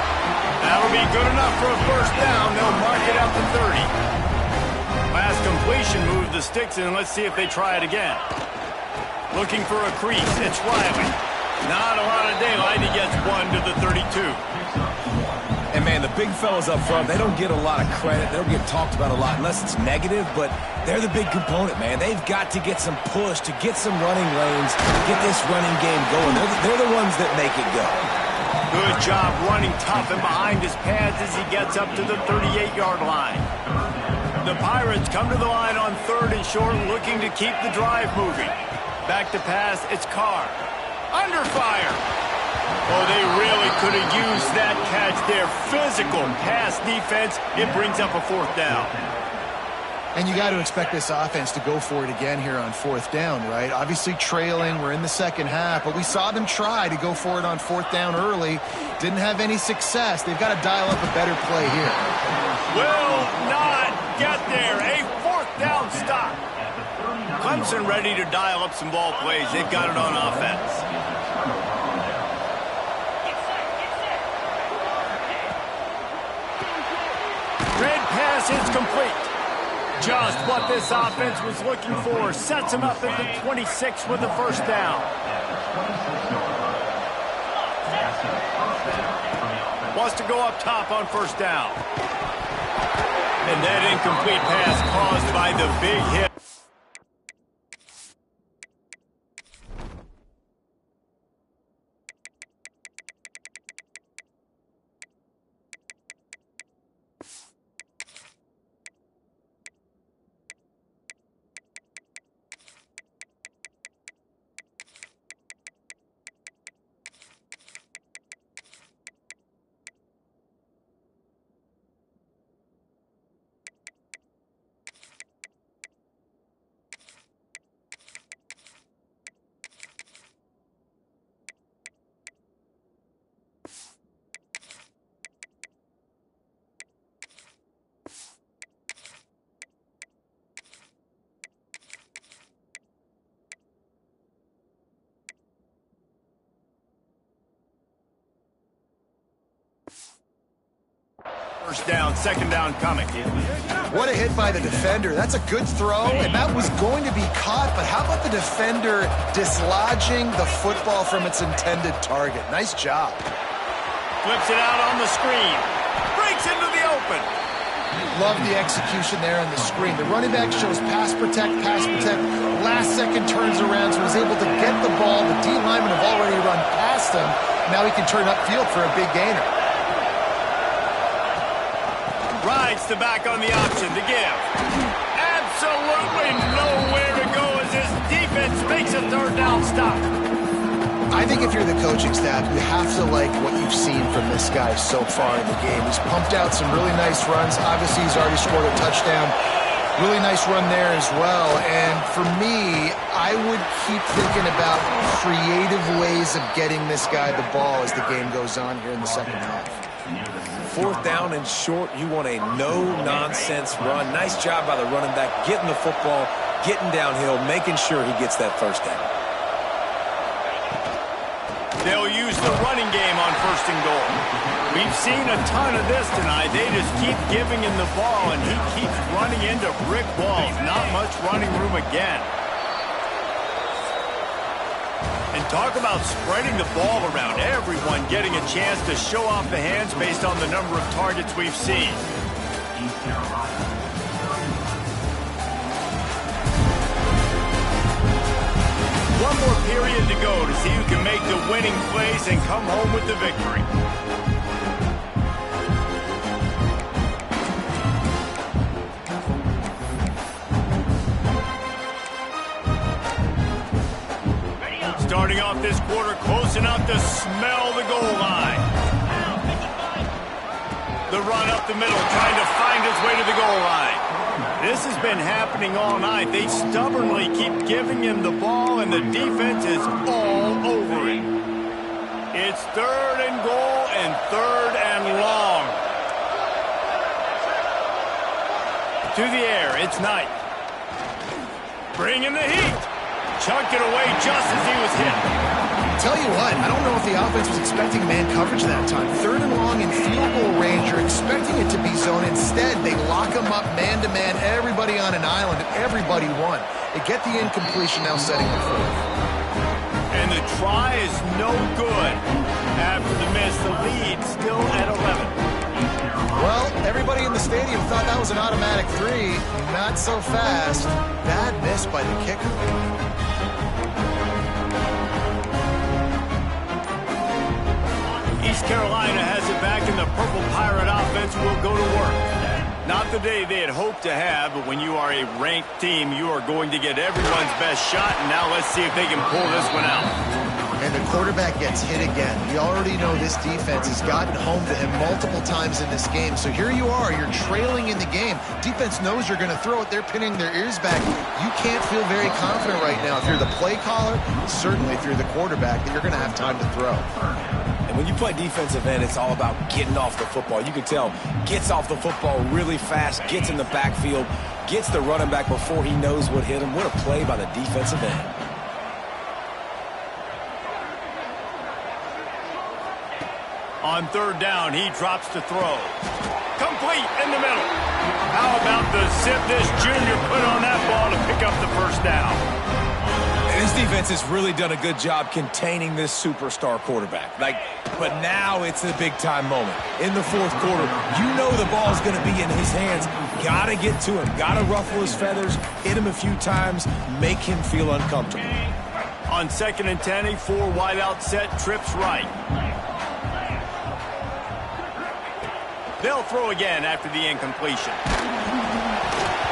That'll be good enough for a first down. They'll mark it out to 30. Last completion moved the sticks in. Let's see if they try it again. Looking for a crease. It's Riley. Not a lot of daylight. He gets 1 to the 32. And, man, the big fellas up front, they don't get a lot of credit. They don't get talked about a lot unless it's negative, but they're the big component, man. They've got to get some push, to get some running lanes, get this running game going. They're the ones that make it go. Good job running tough and behind his pads as he gets up to the 38-yard line. The Pirates come to the line on 3rd and short, looking to keep the drive moving. Back to pass, it's Carr. Under fire. Oh, they really could have used that catch there. Physical pass defense. It brings up a 4th down. And you got to expect this offense to go for it again here on 4th down, right? Obviously trailing, we're in the 2nd half, but we saw them try to go for it on 4th down early. Didn't have any success. They've got to dial up a better play here. Will not get there. A 4th down stop. Clemson ready to dial up some ball plays. They've got it on offense. Red pass is complete. Just what this offense was looking for. Sets him up at the 26 with the first down. Wants to go up top on first down. And that incomplete pass caused by the big hit. First down, second down coming. What a hit by the defender. That's a good throw, and that was going to be caught, but how about the defender dislodging the football from its intended target? Nice job. Flips it out on the screen. Breaks into the open. Love the execution there on the screen. The running back shows pass protect, last second turns around, so he's able to get the ball. The D linemen have already run past him. Now he can turn upfield for a big gainer. Rides the back on the option to give. Absolutely nowhere to go as his defense makes a third down stop. I think if you're the coaching staff, you have to like what you've seen from this guy so far in the game. He's pumped out some really nice runs. Obviously, he's already scored a touchdown. Really nice run there as well. And for me, I would keep thinking about creative ways of getting this guy the ball as the game goes on here in the second half. Fourth down and short, you want a no-nonsense run. Nice job by the running back, getting the football, getting downhill, making sure he gets that first down. They'll use the running game on first and goal. We've seen a ton of this tonight. They just keep giving him the ball, and he keeps running into brick walls. Not much running room again. And talk about spreading the ball around. Everyone getting a chance to show off the hands based on the number of targets we've seen. One more period to go to see who can make the winning plays and come home with the victory. Starting off this quarter close enough to smell the goal line. The run up the middle, trying to find his way to the goal line. This has been happening all night. They stubbornly keep giving him the ball, and the defense is all over it. It's third and goal and third and long. To the air, it's Knight. Bringing the heat. Chunked it away just as he was hit. Tell you what, I don't know if the offense was expecting man coverage that time. Third and long in field goal range, you're expecting it to be zone. Instead, they lock him up man-to-man, everybody on an island, and everybody won. They get the incompletion, now setting the fourth. And the try is no good. After the miss, the lead still at 11. Well, everybody in the stadium thought that was an automatic three. Not so fast. Bad miss by the kicker. East Carolina has it back, and the Purple Pirate offense will go to work. Not the day they had hoped to have, but when you are a ranked team, you are going to get everyone's best shot, and now let's see if they can pull this one out. And the quarterback gets hit again. We already know this defense has gotten home to him multiple times in this game. So here you are, you're trailing in the game. Defense knows you're going to throw it. They're pinning their ears back. You can't feel very confident right now. If you're the play caller, certainly if you're the quarterback, that you're going to have time to throw. And when you play defensive end, it's all about getting off the football. You can tell, gets off the football really fast, gets in the backfield, gets the running back before he knows what hit him. What a play by the defensive end. On third down, he drops to throw. Complete in the middle. How about the zip this junior put on that ball to pick up the first down? And this defense has really done a good job containing this superstar quarterback. But now it's a big-time moment. In the fourth quarter, you know the ball's going to be in his hands. Got to get to him. Got to ruffle his feathers, hit him a few times, make him feel uncomfortable. On second and 10, a four-wide-out set, trips right. They'll throw again after the incompletion.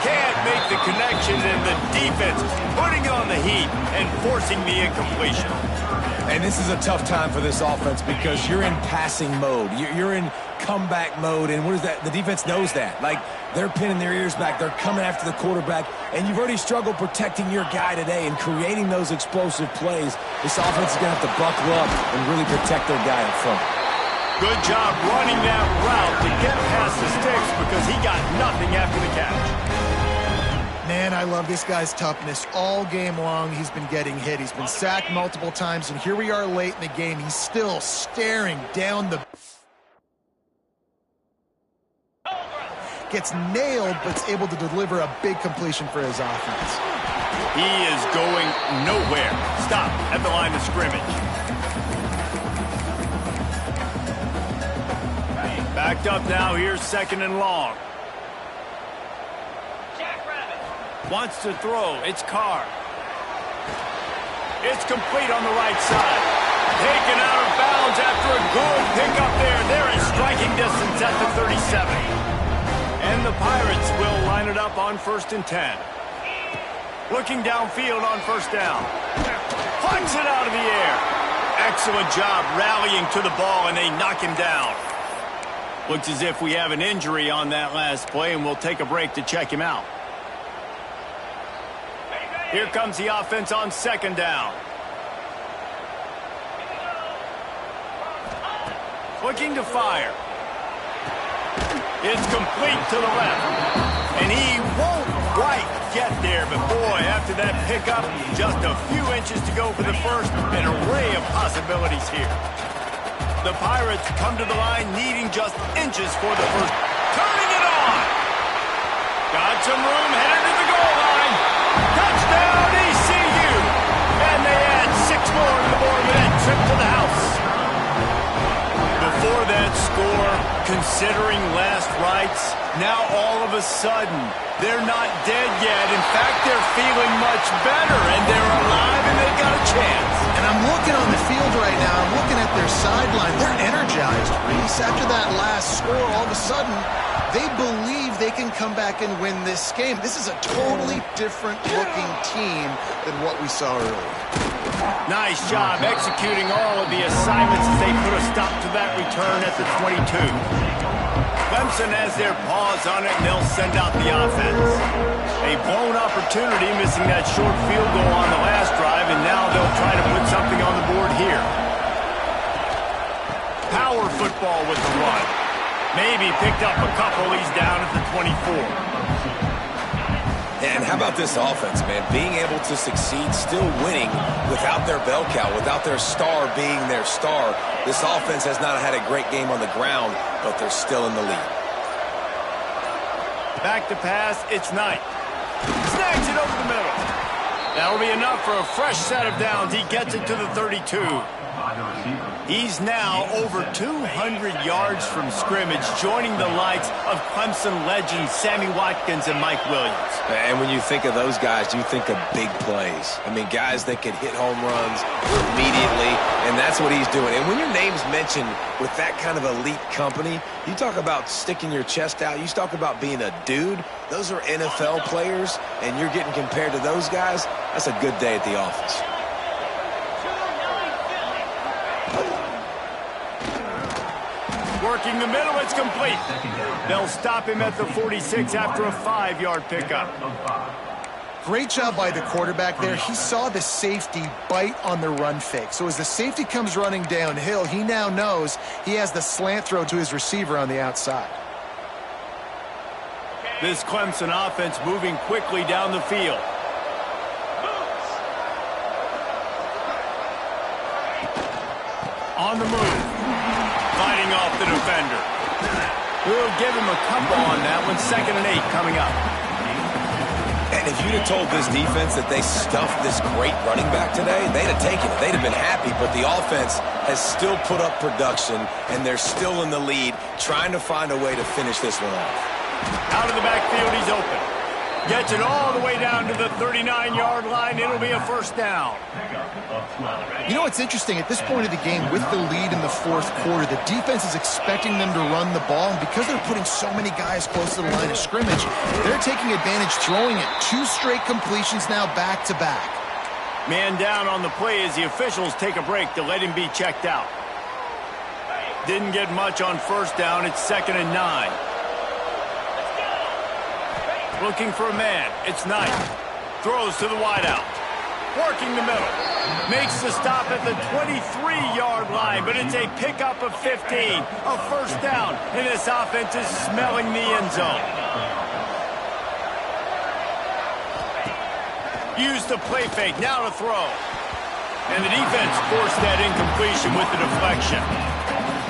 Can't make the connection, and the defense putting on the heat and forcing the incompletion. And this is a tough time for this offense because you're in passing mode. You're in comeback mode, and what is that? The defense knows that. They're pinning their ears back. They're coming after the quarterback, and you've already struggled protecting your guy today and creating those explosive plays. This offense is going to have to buckle up and really protect their guy up front. Good job running that route to get past the sticks because he got nothing after the catch. Man, I love this guy's toughness. All game long, he's been getting hit. He's been sacked multiple times, and here we are late in the game. He's still staring down the gets nailed, but is able to deliver a big completion for his offense. He is going nowhere. Stop at the line of scrimmage. Backed up now. Here's 2nd and long. Wants to throw. It's Carr. It's complete on the right side. Taken out of bounds after a good pickup there. They're in striking distance at the 37. And the Pirates will line it up on 1st and 10. Looking downfield on 1st down. Plucks it out of the air. Excellent job rallying to the ball, and they knock him down. Looks as if we have an injury on that last play, and we'll take a break to check him out. Here comes the offense on 2nd down. Looking to fire. It's complete to the left. And he won't quite get there, but boy, after that pickup, just a few inches to go for the first. An array of possibilities here. The Pirates come to the line needing just inches for the first. Turning it on! Got some room, headed to the goal line. Touchdown, ECU! And they add 6 more to the board with that trip to the house. Before that score, considering last rites, now all of a sudden, they're not dead yet. In fact, they're feeling much better, and they're alive, and they've got a chance. And I'm looking on the field right now. I'm looking at their sideline. They're energized, Reese. After that last score, all of a sudden, they believe they can come back and win this game. This is a totally different-looking team than what we saw earlier. Nice job executing all of the assignments as they put a stop to that return at the 22. Clemson has their paws on it, and they'll send out the offense. A blown opportunity, missing that short field goal on the last drive, and now they'll try to put something on the board here. Power football with the run. Maybe picked up a couple. He's down at the 24. And how about this offense, man? Being able to succeed, still winning without their bell cow, without their star being their star. This offense has not had a great game on the ground, but they're still in the lead. Back to pass, it's Knight. Snags it over the middle. That'll be enough for a fresh set of downs. He gets it to the 32. He's now over 200 yards from scrimmage, joining the likes of Clemson legends Sammy Watkins and Mike Williams. And when you think of those guys, you think of big plays. I mean, guys that could hit home runs immediately, and that's what he's doing. And when your name's mentioned with that kind of elite company, you talk about sticking your chest out. You talk about being a dude. Those are NFL players, and you're getting compared to those guys. That's a good day at the office. Working the middle, it's complete. They'll stop him at the 46 after a 5-yard pickup. Great job by the quarterback there. He saw the safety bite on the run fake. So as the safety comes running downhill, he now knows he has the slant throw to his receiver on the outside. This Clemson offense moving quickly down the field. On the move. Fighting off the defender. We'll give him a couple on that one. 2nd and 8 coming up. And if you'd have told this defense that they stuffed this great running back today, they'd have taken it. They'd have been happy, but the offense has still put up production, and they're still in the lead, trying to find a way to finish this one off. Out of the backfield, he's open. Gets it all the way down to the 39-yard line. It'll be a 1st down. You know what's interesting? At this point of the game, with the lead in the 4th quarter, the defense is expecting them to run the ball. And because they're putting so many guys close to the line of scrimmage, they're taking advantage, throwing it. 2 straight completions now back-to-back. Man down on the play as the officials take a break to let him be checked out. Didn't get much on 1st down. It's 2nd and 9. Looking for a man. It's Knight. Throws to the wideout. Working the middle. Makes the stop at the 23-yard line, but it's a pickup of 15. A 1st down, and this offense is smelling the end zone. Used the play fake, now to throw. And the defense forced that incompletion with the deflection.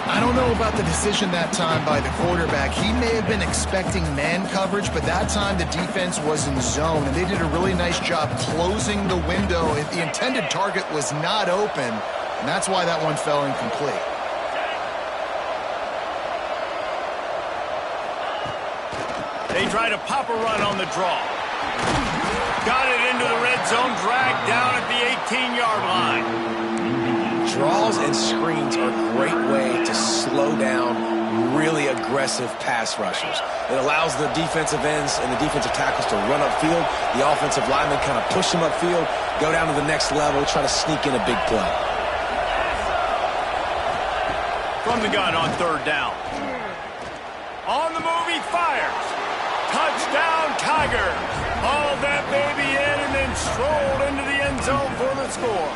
I don't know about the decision that time by the quarterback. He may have been expecting man coverage, but that time the defense was in zone, and they did a really nice job closing the window. The intended target was not open, and that's why that one fell incomplete. They try to pop a run on the draw. Got it into the red zone, dragged down at the 18-yard line. Draws and screens are a great way to slow down really aggressive pass rushers. It allows the defensive ends and the defensive tackles to run upfield. The offensive linemen kind of push them upfield, go down to the next level, try to sneak in a big play. From the gun on third down. On the move, he fires. Touchdown, Tigers. Hauled that baby in and then strolled into the end zone for the score.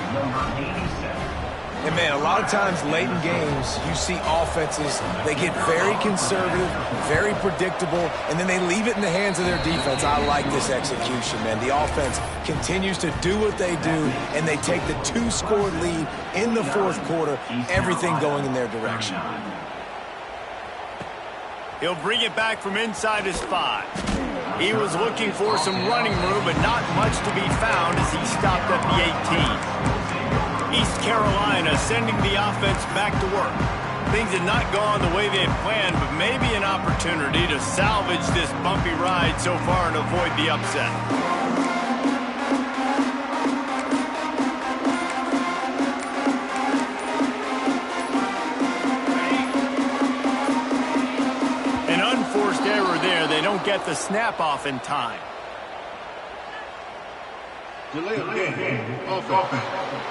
And, man, a lot of times late in games, you see offenses, they get very conservative, very predictable, and then they leave it in the hands of their defense. I like this execution, man. The offense continues to do what they do, and they take the 2-score lead in the fourth quarter, everything going in their direction. He'll bring it back from inside his 5. He was looking for some running room, but not much to be found as he stopped at the 18. East Carolina sending the offense back to work. Things had not gone the way they had planned, but maybe an opportunity to salvage this bumpy ride so far and avoid the upset. An unforced error there. They don't get the snap off in time. Delay of game. Offense.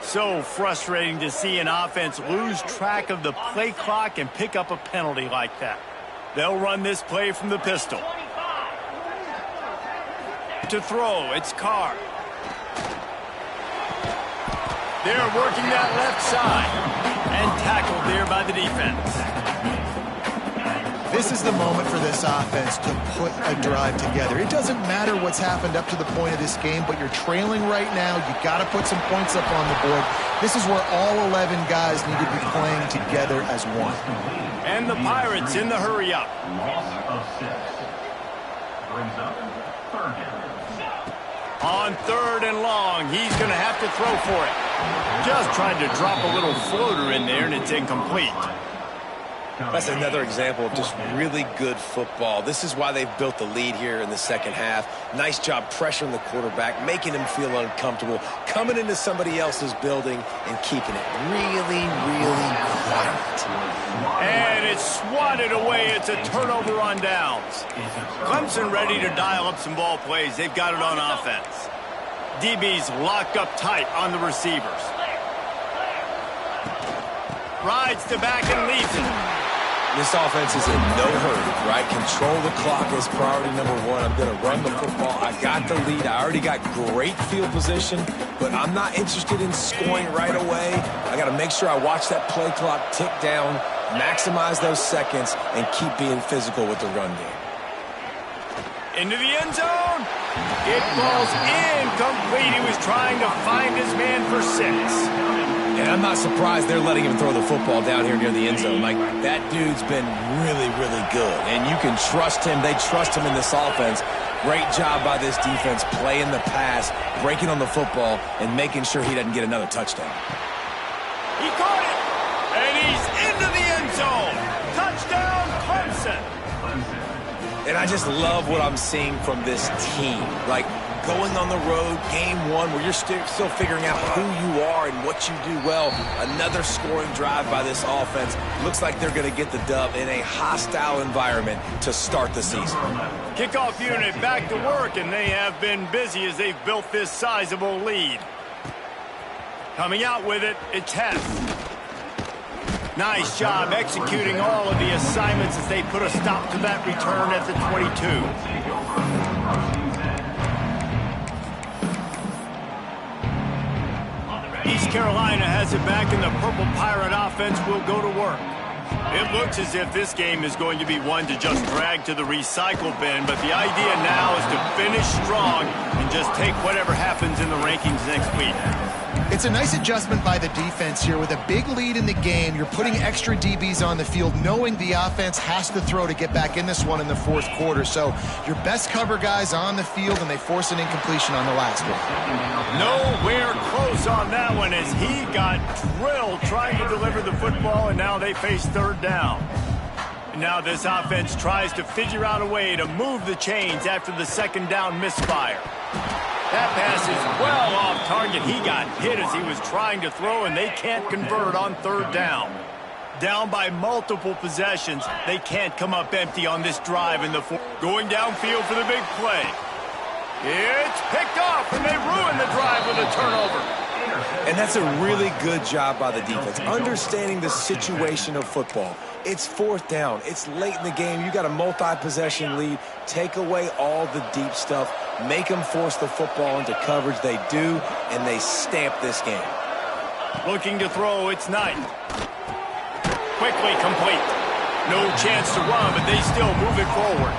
So frustrating to see an offense lose track of the play clock and pick up a penalty like that. They'll run this play from the pistol. To throw, it's Carr. They're working that left side. And tackled there by the defense. This is the moment for this offense to put a drive together. It doesn't matter what's happened up to the point of this game, but you're trailing right now. You got to put some points up on the board. This is where all 11 guys need to be playing together as one. And the Pirates in the hurry-up. Loss of 6. Brings up third down. On third and long, he's going to have to throw for it. Just tried to drop a little floater in there, and it's incomplete. That's another example of just really good football. This is why they've built the lead here in the second half. Nice job pressuring the quarterback, making him feel uncomfortable, coming into somebody else's building and keeping it really, really quiet. And it's swatted away. It's a turnover on downs. Clemson ready to dial up some ball plays. They've got it on offense. DB's locked up tight on the receivers. Rides to back and leads it. This offense is in no hurry, right? Control the clock is priority number one. I'm going to run the football. I got the lead. I already got great field position, but I'm not interested in scoring right away. I got to make sure I watch that play clock tick down, maximize those seconds, and keep being physical with the run game. Into the end zone. It falls incomplete. He was trying to find his man for 6. And I'm not surprised they're letting him throw the football down here near the end zone. Like, that dude's been really, really good. And you can trust him. They trust him in this offense. Great job by this defense playing the pass, breaking on the football, and making sure he doesn't get another touchdown. He caught it. And he's into the end zone. Touchdown, Clemson. And I just love what I'm seeing from this team. Like, going on the road, game one, where you're still figuring out who you are and what you do well. Another scoring drive by this offense. Looks like they're going to get the dub in a hostile environment to start the season. Kickoff unit back to work, and they have been busy as they've built this sizable lead. Coming out with it, it's Hess. Nice job executing all of the assignments as they put a stop to that return at the 22. East Carolina has it back, and the Purple Pirate offense will go to work. It looks as if this game is going to be one to just drag to the recycle bin, but the idea now is to finish strong and just take whatever happens in the rankings next week. It's a nice adjustment by the defense here. With a big lead in the game, you're putting extra DBs on the field, knowing the offense has to throw to get back in this one in the fourth quarter. So your best cover guys on the field, and they force an incompletion on the last one. Nowhere close on that one as he got drilled trying to deliver the football, and now they face third down. Now this offense tries to figure out a way to move the chains after the second down misfire. That pass is well off target. He got hit as he was trying to throw, and they can't convert on third down. Down by multiple possessions, they can't come up empty on this drive in the fourth. Going downfield for the big play. It's picked off, and they ruin the drive with a turnover. And that's a really good job by the defense, understanding the situation of football. It's fourth down. It's late in the game. You got a multi-possession lead. Take away all the deep stuff. Make them force the football into coverage. They do, and they stamp this game. Looking to throw, it's Knight. Quickly complete. No chance to run, but they still move it forward.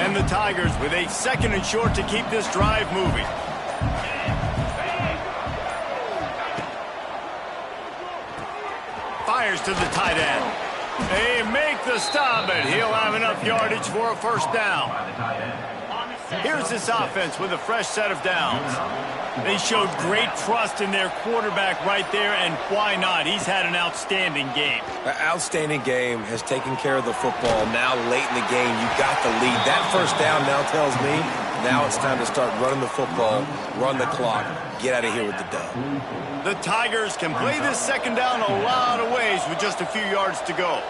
And the Tigers with a 2nd and short to keep this drive moving. Fires to the tight end. They make the stop, but he'll have enough yardage for a first down. Here's this offense with a fresh set of downs. They showed great trust in their quarterback right there, and why not? He's had an outstanding game. An outstanding game, has taken care of the football. Now late in the game, you got the lead. That first down now tells me now it's time to start running the football, run the clock, get out of here with the dub. The Tigers can play this second down a lot of ways with just a few yards to go.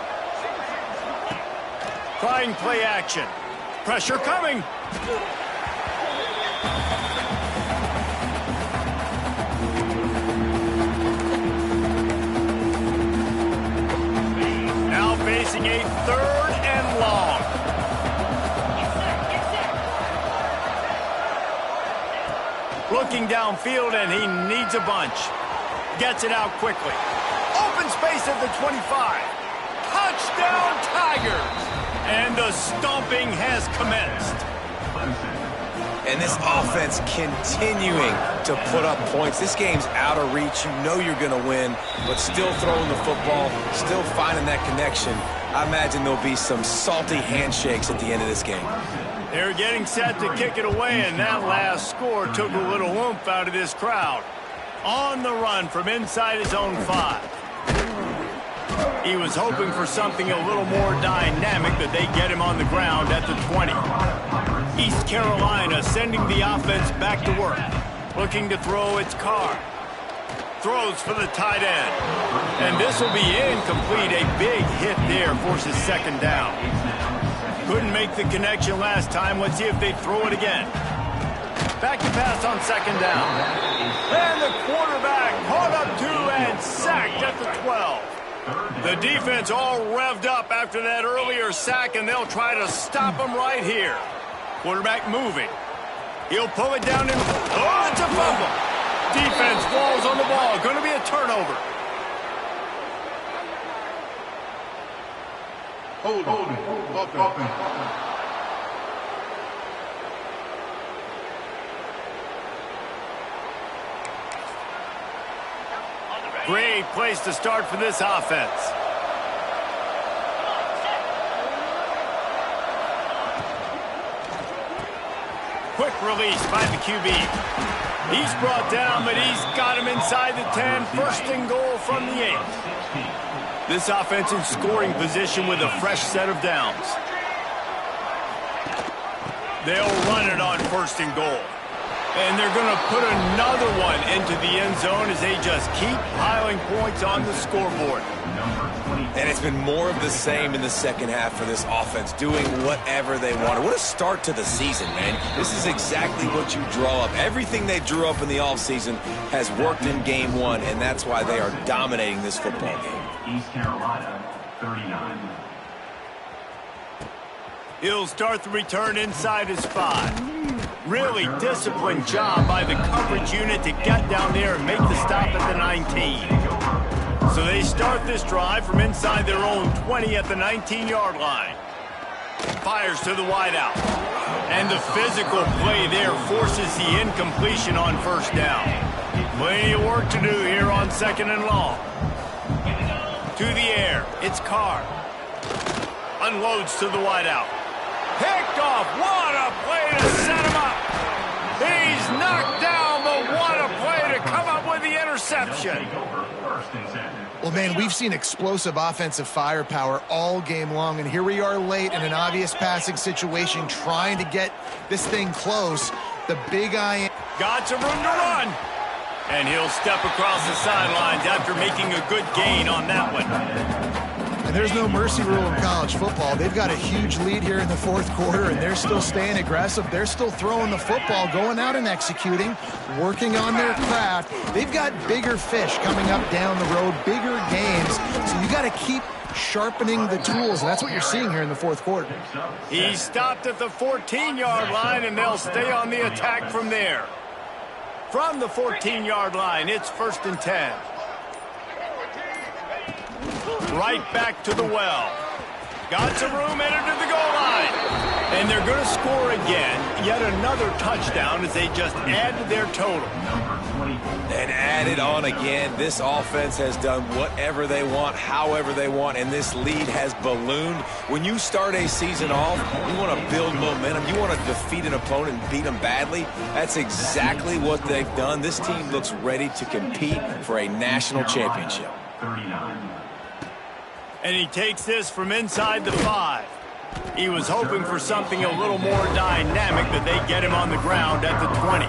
Trying play action. Pressure coming. Now facing a 3rd and long. Looking downfield, and he needs a bunch. Gets it out quickly. Open space at the 25. Touchdown, Tigers! And the stomping has commenced. And this offense continuing to put up points. This game's out of reach. You know you're going to win, but still throwing the football, still finding that connection. I imagine there'll be some salty handshakes at the end of this game. They're getting set to kick it away, and that last score took a little oomph out of this crowd. On the run from inside his own 5. He was hoping for something a little more dynamic, but they get him on the ground at the 20. East Carolina sending the offense back to work. Looking to throw, its Carr. Throws for the tight end. And this will be incomplete. A big hit there forces second down. Couldn't make the connection last time. Let's see if they throw it again. Back to pass on second down. And the quarterback caught up to and sacked at the 12. The defense all revved up after that earlier sack, and they'll try to stop him right here. Quarterback moving. He'll pull it down and... Oh, it's a fumble. Defense falls on the ball. Going to be a turnover. Hold on. Great place to start for this offense. Quick release by the QB. He's brought down, but he's got him inside the 10. First and goal from the 8. This offense in scoring position with a fresh set of downs. They'll run it on first and goal. And they're going to put another one into the end zone as they just keep piling points on the scoreboard. And it's been more of the same in the second half for this offense, doing whatever they wanted. What a start to the season, man. This is exactly what you draw up. Everything they drew up in the offseason has worked in game 1, and that's why they are dominating this football game. East Carolina, 39. He'll start the return inside his 5. Really disciplined job by the coverage unit to get down there and make the stop at the 19. So they start this drive from inside their own 20 at the 19-yard line. Fires to the wideout. And the physical play there forces the incompletion on first down. Plenty of work to do here on 2nd and long. To the air. It's Carr. Unloads to the wideout. Picked off. What a play to set him up. He's knocked down, but what a play to come up with the interception. Well, man, we've seen explosive offensive firepower all game long, and here we are late in an obvious passing situation trying to get this thing close. The big eye. Got some room to run. And he'll step across the sidelines after making a good gain on that one. And there's no mercy rule in college football. They've got a huge lead here in the 4th quarter, and they're still staying aggressive. They're still throwing the football, going out and executing, working on their craft. They've got bigger fish coming up down the road, bigger games. So you got to keep sharpening the tools, and that's what you're seeing here in the 4th quarter. He stopped at the 14-yard line, and they'll stay on the attack from there. From the 14-yard line, it's 1st and 10. Right back to the well. Got some room, entered to the goal line. And they're going to score again. Yet another touchdown as they just add to their total. And add it on again. This offense has done whatever they want, however they want, and this lead has ballooned. When you start a season off, you want to build momentum. You want to defeat an opponent and beat them badly. That's exactly what they've done. This team looks ready to compete for a national championship. 39. And he takes this from inside the 5. He was hoping for something a little more dynamic, but they get him on the ground at the 20.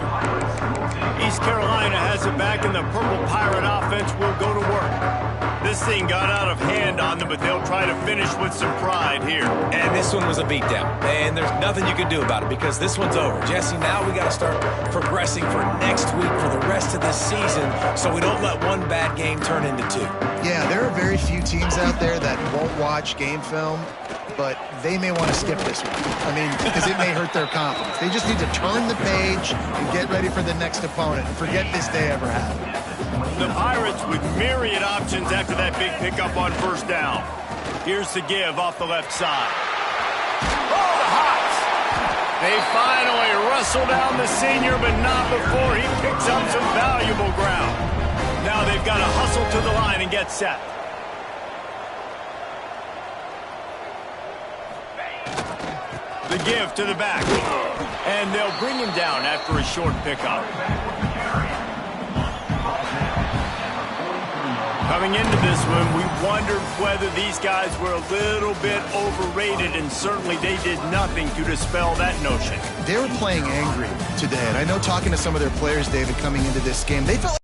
East Carolina has it back, and the Purple Pirate offense will go to work. This thing got out of hand on them, but they'll try to finish with some pride here. And this one was a beatdown. And there's nothing you can do about it because this one's over. Jesse, now we got to start progressing for next week for the rest of this season so we don't let one bad game turn into 2. Yeah, there are very few teams out there that won't watch game film, but they may want to skip this one. I mean, because it may hurt their confidence. They just need to turn the page and get ready for the next opponent and forget this day ever happened. The Pirates with myriad options after that big pickup on first down. Here's the give off the left side. Oh, the Hawks! They finally wrestle down the senior, but not before he picks up some valuable ground. Now they've got to hustle to the line and get set. The give to the back. And they'll bring him down after a short pickup. Coming into this one, we wondered whether these guys were a little bit overrated, and certainly they did nothing to dispel that notion. They were playing angry today, and I know talking to some of their players, David, coming into this game, they felt